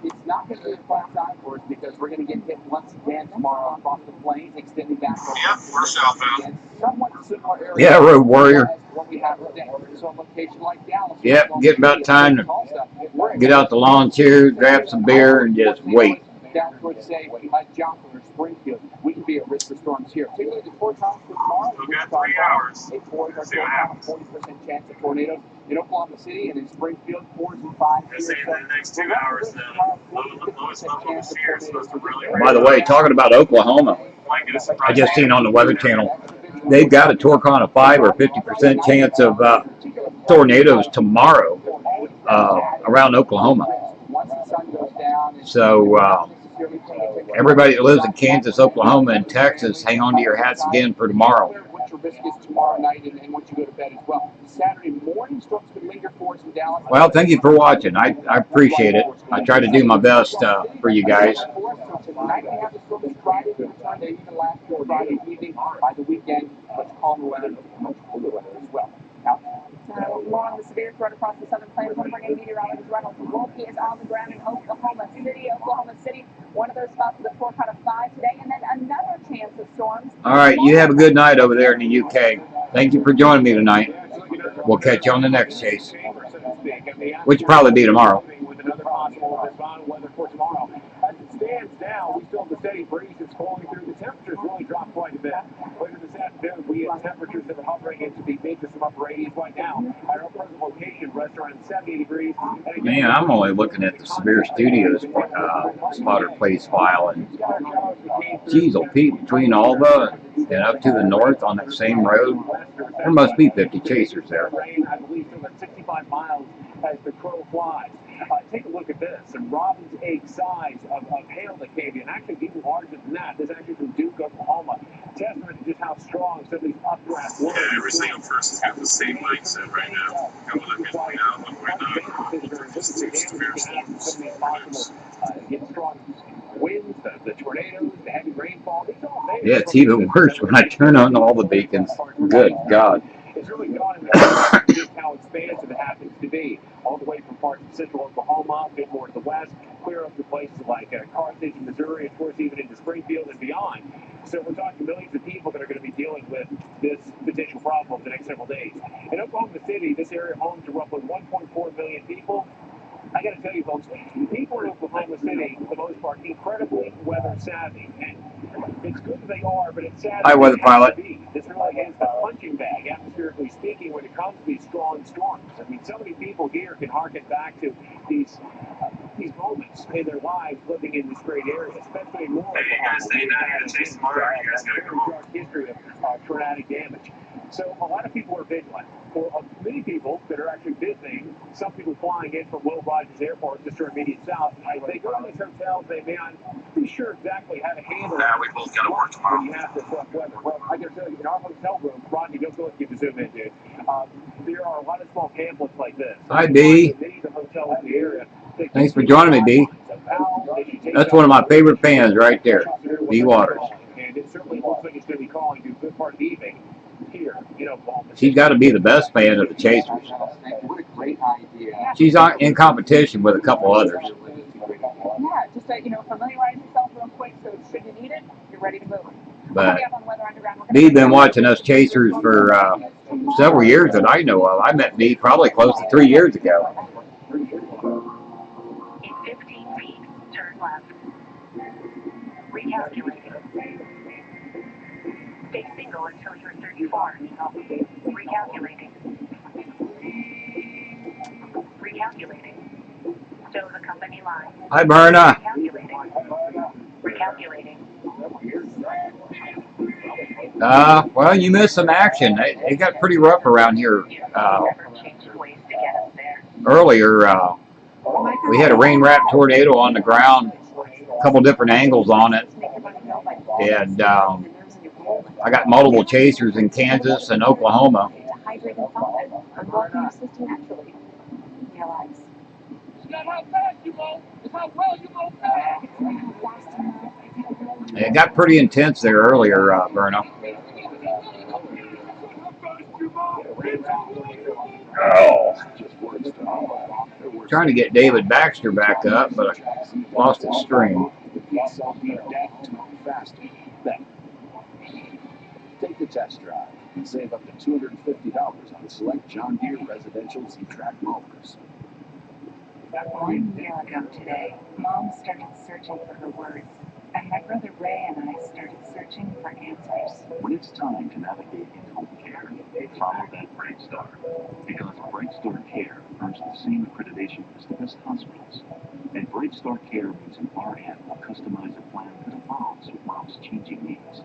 Speaker 3: It's not going to be a flat time for us because we're going to get hit once again tomorrow across the plains, extending back over.
Speaker 5: Yep, we're southbound.
Speaker 3: Somewhat similar area.
Speaker 4: Yeah, Road Warrior.
Speaker 3: What we have today. So a location like Dallas.
Speaker 4: Yep, get about time to get out the lawn chair, grab some beer, and just wait.
Speaker 3: Down towards, say, Joplin or Springfield, we can be at risk of storms here. Particularly the forecast for tomorrow.
Speaker 5: We've got 3 hours.
Speaker 3: A 40% chance of tornadoes in Oklahoma City and in Springfield, 4s and 5s.
Speaker 5: They're saying in the next 2 hours, the lowest level this year is supposed to really rain.
Speaker 4: By the way, talking about Oklahoma, I just seen on the Weather Channel, they've got a Torcon of 5 or 50% chance of tornadoes tomorrow around Oklahoma. So everybody that lives in Kansas, Oklahoma, and Texas, hang on to your hats again for tomorrow.
Speaker 3: Tomorrow night and once you go to bed as well. Saturday morning storms could linger for us in Dallas.
Speaker 4: Well, thank you for watching. I appreciate it. I try to do my best for you guys.
Speaker 3: Tonight we have the storms Friday, the return they even last till Friday evening. By the weekend, much calmer weather, much cooler weather as well. Now,
Speaker 1: more on the severe threat across the southern plains. One bringing meteorologist Reynolds Wolke is on the ground in Oklahoma City. Oklahoma City, one of those spots with a Torcon of 5 today, and then another chance of storms.
Speaker 4: All right, you have a good night over there in the UK. Thank you for joining me tonight. We'll catch you on the next chase, which will probably be tomorrow.
Speaker 8: With another possible Desvon weather for tomorrow. As it stands now, we still have the steady breeze that's flowing through. The temperatures really dropped quite a bit. Later this afternoon, we have temperatures that are hovering into the mid to some upper 80s right now. At our present location, rests around 70 degrees.
Speaker 4: Man, I'm only looking at the Severe Studios spotter place file, and geez, oh Pete, between Alva and up to the north on that same road, there must be 50 chasers there.
Speaker 8: I believe still at 65 miles as the crow flies. Take a look at this. Some robin's egg size of hail that came in. Actually, even larger than that. This is actually from Duke, Oklahoma. Testament to just how strong some of these updraft winds.
Speaker 5: Yeah, every single person's got the same mindset right now. Coming up in the outlook right now, for just 2 severe storms.
Speaker 8: Get strong winds, the tornadoes, the heavy rainfall. These are all there.
Speaker 4: Yeah, it's even worse when I turn on all the beacons. Good God.
Speaker 8: It's really gone in the just how expansive it happens to be. All the way from parts of central Oklahoma, a bit more to the west, clear up to places like Carthage, Missouri, of course, even into Springfield and beyond. So we're talking millions of people that are going to be dealing with this potential problem over the next several days. In Oklahoma City, this area home to roughly 1.4 million people. I got to tell you, folks, people in Oklahoma City, for the most part, incredibly weather savvy. And it's good that they are, but it's sad.
Speaker 4: Hi, weather pilot.
Speaker 8: This really is the punching bag, atmospherically speaking, when it comes to these strong storms. I mean, so many people here can harken back to these these moments in their lives living in this great area, especially in rural
Speaker 5: Hey, you guys staying down here to chase tomorrow, or you guys gotta go home?
Speaker 8: dark history of tornadic damage. So a lot of people are vigilant. For many people that are actually visiting, some people flying in from Will Rogers Airport just to our immediate south, they go to these hotels, they may not be sure exactly how to handle it.
Speaker 5: We both gotta work tomorrow.
Speaker 8: When you have this rough weather. Well, I gotta tell you, in our hotel room, Rodney, don't go and zoom in, dude. There are a lot of small pamphlets like this.
Speaker 4: Hi, B.
Speaker 8: Many of the hotels in the area.
Speaker 4: Thanks for joining me, B. That's one of my favorite fans right there, B. Waters.
Speaker 8: And it certainly looks like it's going to be calling to a good part of the evening here in Oklahoma.
Speaker 4: She's got to be the best fan of the Chasers.
Speaker 3: What a great idea.
Speaker 4: She's in competition with a couple others.
Speaker 1: Yeah, just familiarize yourself real quick so should you need it, you're ready to move.
Speaker 4: But B's been watching us Chasers for several years that I know of. I met B probably close to 3 years ago.
Speaker 7: In 15 feet, turn left. Recalculating. Stay single until you're 34. Recalculating. Recalculating. Stow the company line.
Speaker 4: Hi, Berna.
Speaker 7: Recalculating.
Speaker 4: Well, you missed some action. It got pretty rough around here earlier. We had a rain-wrapped tornado on the ground, a couple different angles on it, and I got multiple chasers in Kansas and Oklahoma. It got pretty intense there earlier, Berna. Oh. Trying to get David Baxter back up, but I lost his stream.
Speaker 6: Take the test drive and save up to $250 on select John Deere residential Z-Track mowers.
Speaker 7: 1 year ago today, Mom started searching for her words, and my brother Ray and I started searching for answers.
Speaker 6: When it's time to navigate in-home care, follow that Bright Star. Because Bright Star Care earns the same accreditation as the best hospitals. And Bright Star Care means an RN will customize a plan that evolves with Mom's changing needs.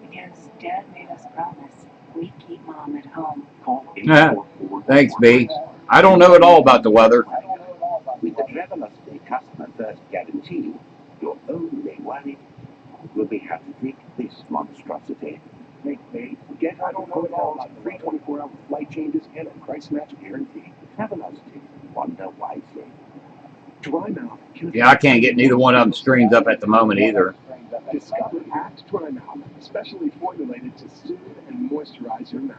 Speaker 7: Because Dad made us promise we'd keep Mom at home.
Speaker 6: Call 844.
Speaker 4: Thanks, B. I don't know at all about the weather.
Speaker 6: With the Travelers Day Customer First Guarantee, your only worry will be how to take this monstrosity. Get out of hotels, free 24-hour flight changes, and a price match guarantee. Travelers Day. Wonder wisely. Dry mouth.
Speaker 4: Yeah, I can't get neither one of them streams up at the moment either.
Speaker 8: Discover Act Dry Mouth, specially formulated to soothe and moisturize your mouth.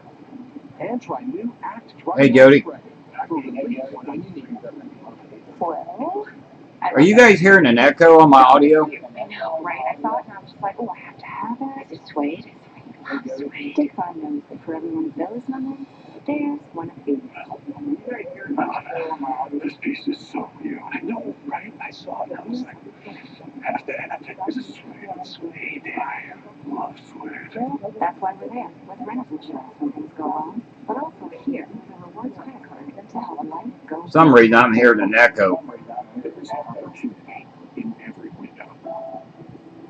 Speaker 8: And try new Act Dry
Speaker 4: Hey,
Speaker 8: Mouth
Speaker 4: Jody.
Speaker 8: spray.
Speaker 1: Well,
Speaker 4: Are you guys hearing an echo on my audio?
Speaker 7: I know, right? I thought, and I was just like, oh, I have to have it. Is it suede? Suede. Dick Farm knows that for every one of those lemons, there's one of these.
Speaker 6: This piece is so new. I know, right? I saw it. I was like, have to have it. This is suede. I love suede.
Speaker 7: Well, that's why we're there, with rentals insurance when things go wrong. But also here, with a rewards credit card to help life go.
Speaker 4: For some reason, I'm hearing an echo.
Speaker 6: There's opportunity in every window.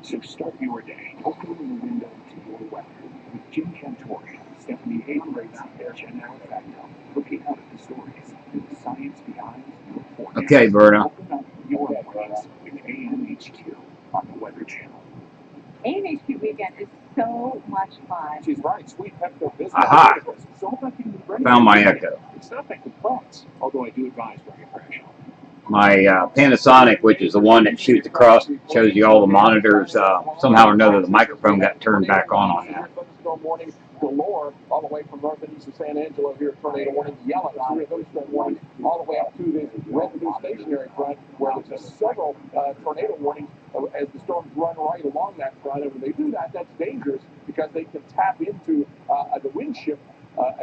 Speaker 6: So start your day opening the window to your weather with Jim Cantori, Stephanie Abrams, and Jen Alfacto, looking out at the stories and the science behind your forecast.
Speaker 4: Okay, Berna.
Speaker 6: Open up your mornings with AMHQ on the Weather Channel.
Speaker 1: AMHQ weekend is so much fun.
Speaker 8: She's right. Sweet Pepto Bismol.
Speaker 4: Aha.
Speaker 8: So about getting ready.
Speaker 4: Found my echo.
Speaker 8: It's not making thoughts, although I do advise wearing a fresh.
Speaker 4: My Panasonic, which is the one that shoots across, shows you all the monitors. Somehow or another, the microphone got turned back on that.
Speaker 8: Thunderstorm warning galore all the way from north and east of San Angelo here. Tornado warning yellow. Thunderstorm warning all the way up to the residue stationary front, where there's several tornado warnings as the storms run right along that front. And when they do that, that's dangerous because they can tap into the wind shift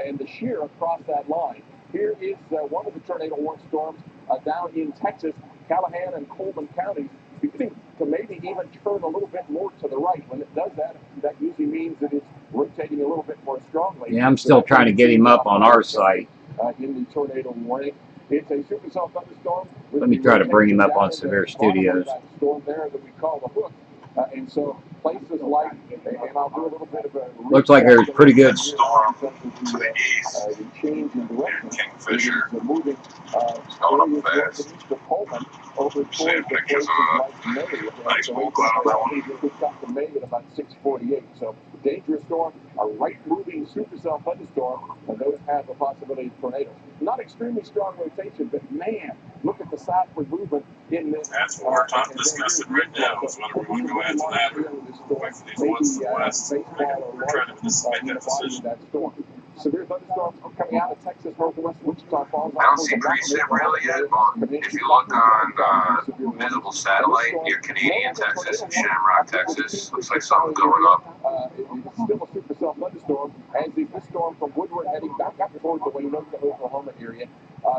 Speaker 8: and the shear across that line. Here is one of the tornado warning storms down in Texas, Callahan and Coleman counties, beginning to maybe even turn a little bit more to the right. When it does that, that usually means that it's rotating a little bit more strongly.
Speaker 4: Yeah, I'm still trying to get him up on our site.
Speaker 8: In the tornado warning. It's a supercell thunderstorm.
Speaker 4: Let me try to bring him up on Severe Studios.
Speaker 8: Storm there that we call the hook. And so places like, and I'll do a little bit of a
Speaker 4: Looks like there's pretty good
Speaker 2: storm to the east.
Speaker 8: the change in direction.
Speaker 2: Kingfisher.
Speaker 8: Moving
Speaker 2: Going up fast.
Speaker 8: east of Pullman over towards
Speaker 2: Seeing
Speaker 8: the
Speaker 2: pictures
Speaker 8: places
Speaker 2: of
Speaker 8: like May.
Speaker 2: nice full cloud on that one.
Speaker 8: We got to May at about 6:48. So dangerous storm, a right-moving supercell thunderstorm, and those have the possibility of tornadoes. Not extremely strong rotation, but man, look at the southward movement in this.
Speaker 11: That's what we're talking discussing right now. Is whether we want to go after that or wait for these ones to the west. We're trying to make that decision.
Speaker 8: Severe thunderstorms coming out of Texas, northwest Wichita Falls.
Speaker 2: I don't see preset really yet, but if you look on visible satellite near Canadian Texas and Shamrock, Texas, looks like something's going up.
Speaker 8: It's still a supercell thunderstorm, as is this storm from Woodward heading back up towards the Waynoka, Oklahoma area.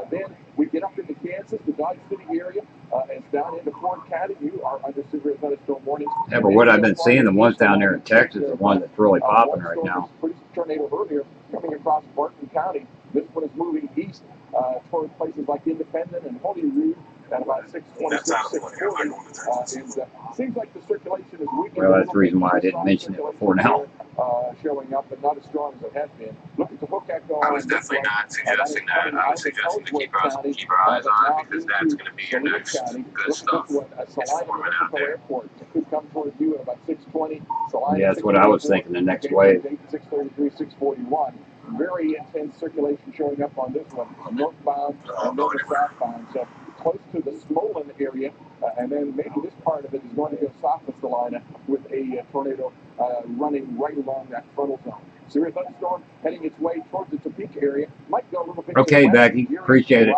Speaker 8: Then we get up into Kansas, the Dodge City area, and down into Ford County. You are under severe thunderstorm warnings.
Speaker 4: Yeah, but what I've been seeing, the ones down there in Texas, the one that's really popping right now.
Speaker 8: Tornado earlier coming across Barton County. This one is moving east toward places like Independent and Holyrood at about 6:26, 6:40. Seems like the circulation is weakening.
Speaker 4: Well, that's the reason why I didn't mention it before now.
Speaker 8: Showing up, but not as strong as it has been. Look at the hook echo.
Speaker 2: I was definitely not suggesting that. I was suggesting to keep our eyes on it because that's going to be your next good stuff. It's forming out there.
Speaker 8: It could come towards you at about 6:20.
Speaker 4: Yeah, that's what I was thinking, the next wave.
Speaker 8: 6:33, 6:41. Very intense circulation showing up on this one. Northbound and then southbound. So close to the Smolin area, and then maybe this part of it is going to go south of Salina with a tornado running right along that frontal zone. Severe thunderstorm heading its way towards the Topeka area. Might go a little bit.
Speaker 4: Okay, Becky, appreciate it.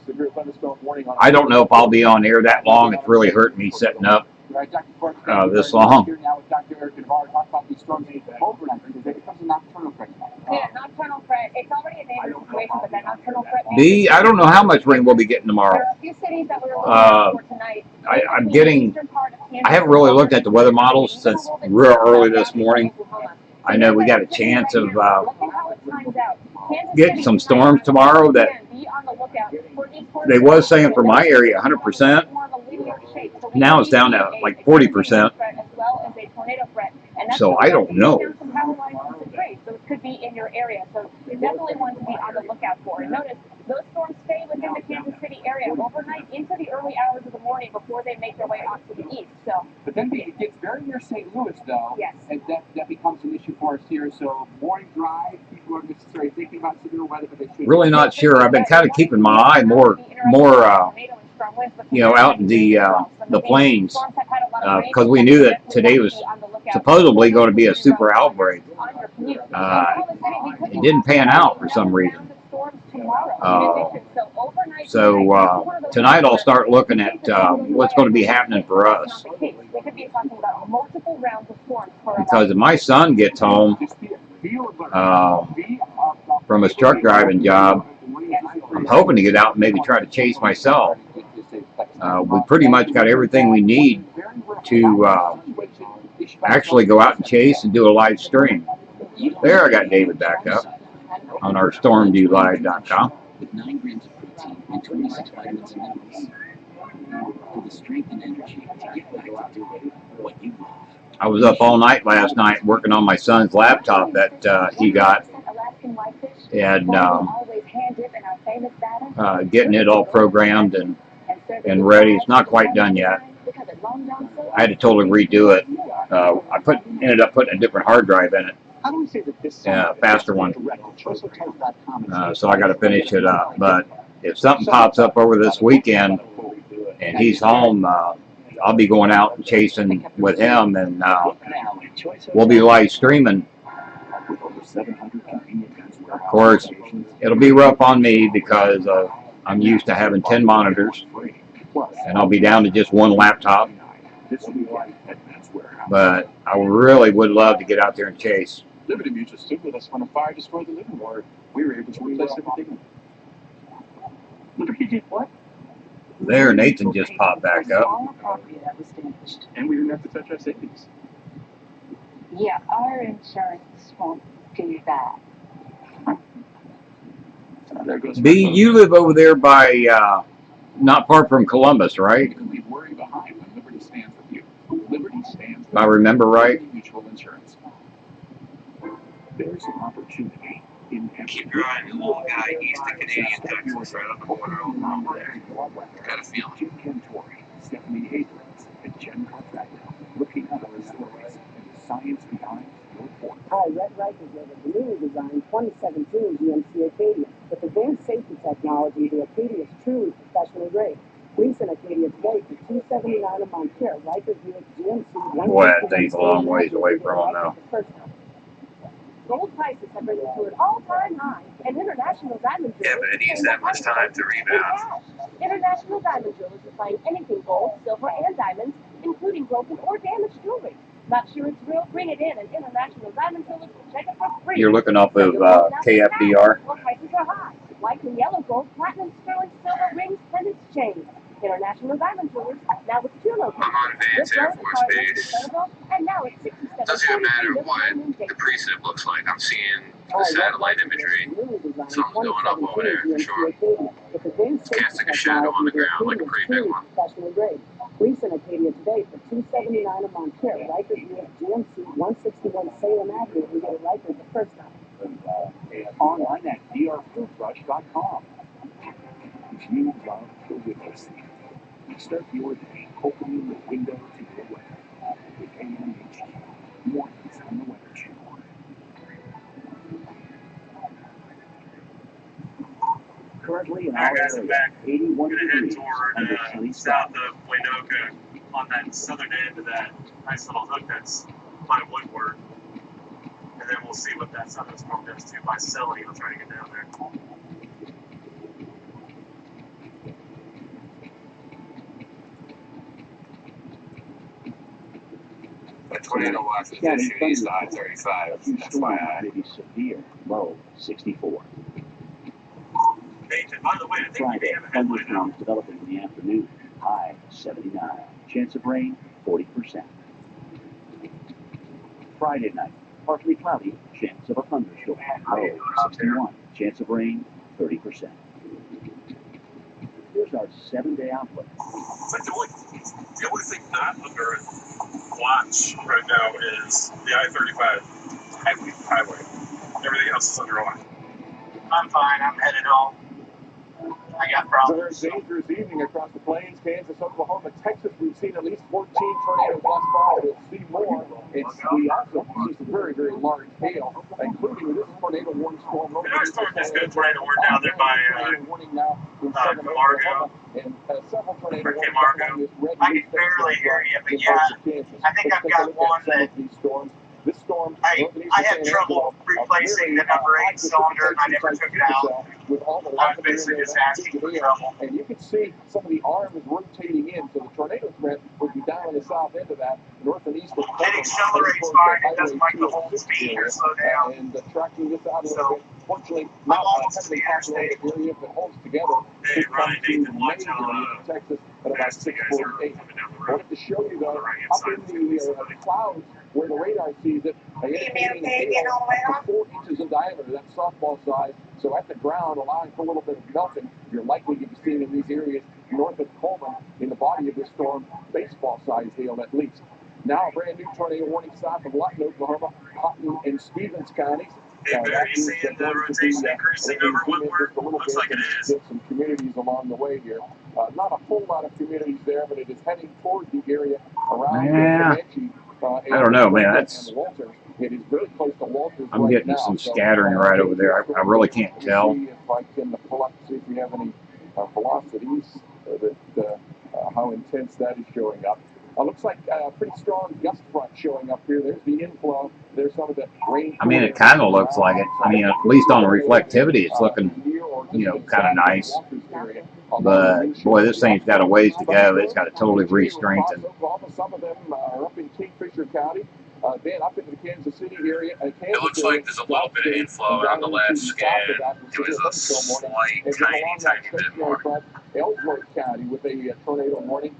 Speaker 8: Severe thunderstorm warning on
Speaker 4: I don't know if I'll be on air that long. It's really hurting me setting up this long.
Speaker 1: Yeah, nocturnal threat. It's already a dangerous situation, but that nocturnal threat.
Speaker 4: I don't know how much rain we'll be getting tomorrow.
Speaker 1: There are a few cities that we were looking for tonight.
Speaker 4: I'm getting. I haven't really looked at the weather models since real early this morning. I know we got a chance of getting some storms tomorrow. That they was saying for my area 100%. Now it's down to like 40%. So I don't know.
Speaker 1: So it could be in your area. So you definitely want to be on the lookout for. And notice, those storms stay within the Kansas City area overnight into the early hours of the morning before they make their way off to the east. So,
Speaker 3: but then it gets very near St. Louis, though.
Speaker 1: Yes.
Speaker 3: And that becomes an issue for us here. So morning drive, people aren't necessarily thinking about severe weather, but they should.
Speaker 4: Really not sure. I've been kind of keeping my eye more out in the plains, because we knew that today was supposedly going to be a super outbreak. It didn't pan out for some reason. So tonight I'll start looking at what's going to be happening for us. Because if my son gets home from his truck driving job, I'm hoping to get out and maybe try to chase myself. We pretty much got everything we need to actually go out and chase and do a live stream. There, I got David back up on our stormviewlive.com.
Speaker 12: With 9 grams of protein and 26 vitamins and minerals for the strength and energy to get back to doing what you love.
Speaker 4: I was up all night last night working on my son's laptop that he got, and getting it all programmed and ready. It's not quite done yet. I had to totally redo it. I ended up putting a different hard drive in it. Yeah, faster one. So I got to finish it up. But if something pops up over this weekend and he's home, I'll be going out and chasing with him, and we'll be live streaming. Of course, it'll be rough on me because I'm used to having 10 monitors, and I'll be down to just one laptop. But I really would love to get out there and chase.
Speaker 8: Liberty Mutual stood with us when a fire destroyed the living room. We were able to replace everything. Liberty did what?
Speaker 4: There, Nathan just popped back up.
Speaker 8: And we didn't have to touch our savings.
Speaker 7: Yeah, our insurance won't do that.
Speaker 3: There goes
Speaker 4: B, you live over there by, not far from Columbus, right?
Speaker 3: You can leave worry behind when Liberty stands with you. Liberty stands
Speaker 4: If I remember right.
Speaker 3: Liberty Mutual Insurance. There's an opportunity in
Speaker 2: Keep your eye on the little guy east of Canadian Texas, right on the border over there. Got a feeling.
Speaker 3: Jim Cantori, Stephanie Abrams, and Jen Contractor looking at our stories and the science behind your report.
Speaker 1: Hi, Red Rifle with a newly designed 2017 GMC Acadia. With advanced safety technology, the Acadia is truly professionally grade. Lease an Acadia today for $279 a month here. Riker Buick GMC.
Speaker 4: Boy, that thing's a long ways away from them, though.
Speaker 1: Gold prices have risen to an all-time high, and International Diamond Jewelers.
Speaker 2: Yeah, but it needs that much time to rebound.
Speaker 1: International Diamond Jewelers will find anything gold, silver, and diamonds, including broken or damaged jewelry. Not sure it's real? Bring it in, and International Diamond Jewelers will check it for free.
Speaker 4: You're looking off of KFDR.
Speaker 1: Well, prices are high. White and yellow gold, platinum, sterling, silver, rings, pendants, chains. International Diamond Jewelers, now with 2 locations.
Speaker 2: I'm on Vance Air Force Base.
Speaker 1: And now it's 67.
Speaker 2: Doesn't even matter what the precip looks like. I'm seeing the satellite imagery. Something's going up over there for sure. Can't stick a shadow on the ground like a pretty big one.
Speaker 1: Lease an Acadia today for $279 a month here. Riker Buick GMC 161 Salem Avenue. We get a Riker the first time.
Speaker 3: Online at drfieldrush.com. If you love the window seat, start your day opening the window to your weather with AMHD. Mornings on the Weather Channel. Currently in our area, 81 degrees under sunny
Speaker 11: south
Speaker 3: skies.
Speaker 11: of Waynoka on that southern end of that nice little hook that's by Woodward. And then we'll see what that southern storm does too by Silly. We'll try to get down there.
Speaker 2: A tornado watch was issued east of I-35. FYI.
Speaker 3: Maybe severe, low 64.
Speaker 11: Hey, and by the way, I think we
Speaker 3: Friday,
Speaker 11: have a headline now.
Speaker 3: thunderstorms developing in the afternoon. High 79. Chance of rain 40%. Friday night, partly cloudy. Chance of a thunderstorm. Low 61. Chance of rain 30%. Here's our 7-day outlook.
Speaker 11: But the only thing not under watch right now is the I-35 highway. Everything else is under watch.
Speaker 5: I'm fine. I'm headed home. I got problems.
Speaker 8: It's a very dangerous evening across the plains, Kansas, Oklahoma, Texas. We've seen at least 14 tornadoes thus far. We'll see more. We also see some very, very large hail, including this tornado warning storm.
Speaker 11: There's just good tornado warning down there by Camargo.
Speaker 8: And several tornado
Speaker 11: Or
Speaker 8: warnings.
Speaker 11: Camargo.
Speaker 5: I can barely hear you, but yeah, I think I've got one that
Speaker 8: this storm,
Speaker 5: I have trouble replacing the number 8 cylinder, and I never took it out. I was basically just asking for trouble.
Speaker 8: And you can see some of the arms rotating in, so the tornado threat would be down on the south end of that, north and east of
Speaker 5: It accelerates fine. It doesn't like the whole speed or slow down.
Speaker 8: And tracking this out a little
Speaker 5: So,
Speaker 8: bit. Fortunately,
Speaker 5: I'm
Speaker 8: not
Speaker 5: almost to the
Speaker 8: populated
Speaker 5: interstate.
Speaker 8: area, but holds together.
Speaker 11: Hey, Ronnie, Nathan, watch
Speaker 8: Major
Speaker 11: how
Speaker 8: Texas at about
Speaker 11: fast you guys are
Speaker 8: 6:48.
Speaker 11: coming down the
Speaker 8: I
Speaker 11: road.
Speaker 8: wanted to show you though,
Speaker 11: On the right-hand
Speaker 8: up
Speaker 11: side
Speaker 8: in
Speaker 11: of
Speaker 8: the clouds where the radar sees it, indicating hail up to 4 inches in diameter. That's softball size. So at the ground, allowing for a little bit of melting, you're likely to be seeing in these areas north of Coleman, in the body of this storm, baseball size hail at least. Now a brand new tornado warning south of Lawton, Oklahoma, Houghton and Stevens counties.
Speaker 11: Hey, Barry, you seeing the rotation increasing over Woodward? Looks like it is.
Speaker 8: Get some communities along the way here. Not a whole lot of communities there, but it is heading toward the area around Comanche.
Speaker 4: I don't know, man. That's.
Speaker 8: It is very close to Walters.
Speaker 4: I'm getting some scattering right over there. I really can't tell.
Speaker 8: See if I can pull up, see if we have any velocities, how intense that is showing up. Looks like a pretty strong gust front showing up here. There's the inflow. There's some of the rain.
Speaker 4: I mean, it kind of looks like it. I mean, at least on the reflectivity, it's looking, kind of nice. But, boy, this thing's got a ways to go. It's got to totally re-strengthen.
Speaker 8: Some of them are up in Kingfisher County. Then up into the Kansas City area.
Speaker 2: It looks like there's a little bit of inflow on the last scan. It was a slight, tiny bit more.
Speaker 8: Ellsworth County with a tornado warning.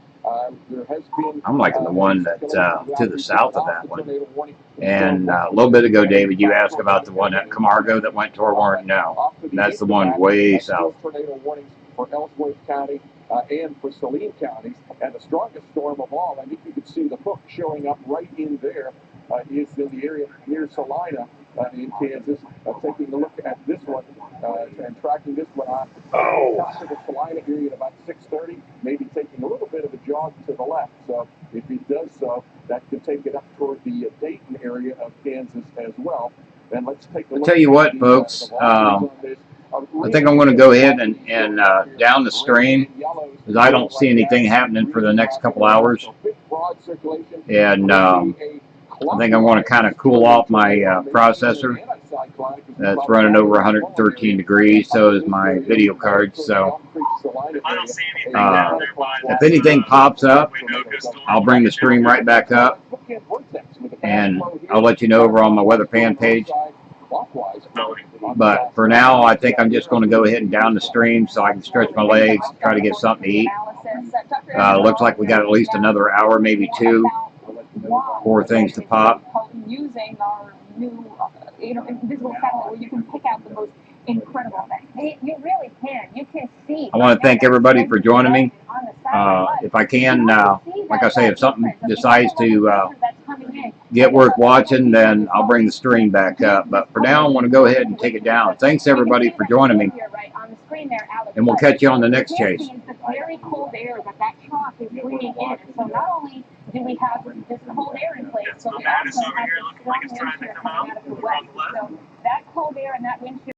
Speaker 8: There has been.
Speaker 4: I'm liking the one that's to the south of that one. And a little bit ago, David, you asked about the one at Camargo that went toward Warren. No, that's the one way south.
Speaker 8: Tornado warnings for Ellsworth County and for Saline counties. And the strongest storm of all, I think you can see the hook showing up right in there, is in the area near Salina in Kansas. Taking a look at this one and tracking this one on. Top of the Salina area at about 6:30, maybe taking a little bit of a jog to the left. So if he does so, that can take it up toward the Dayton area of Kansas as well. And let's take a look.
Speaker 4: I'll tell you what, folks. I think I'm going to go ahead and down the stream because I don't see anything happening for the next couple hours. And I think I want to kind of cool off my processor. That's running over 113 degrees. So is my video card. So
Speaker 11: I don't see anything down there by
Speaker 4: if anything pops up, I'll bring the stream right back up. And I'll let you know over on my weather pan page. But for now, I think I'm just going to go ahead and down the stream so I can stretch my legs, try to get something to eat. Looks like we got at least another hour, maybe two, for things to pop.
Speaker 7: Using our new, invisible satellite where you can pick out the most incredible things. You really can. You can see.
Speaker 4: I want to thank everybody for joining me. If I can, like I say, if something decides to get worth watching, then I'll bring the stream back up. But for now, I want to go ahead and take it down. Thanks, everybody, for joining me. And we'll catch you on the next chase.
Speaker 7: The very cold air that trough is bringing in. So not only do we have this cold air in place, but we also have
Speaker 11: over here looking like it's trying to come out.
Speaker 7: So that cold air and that wind chill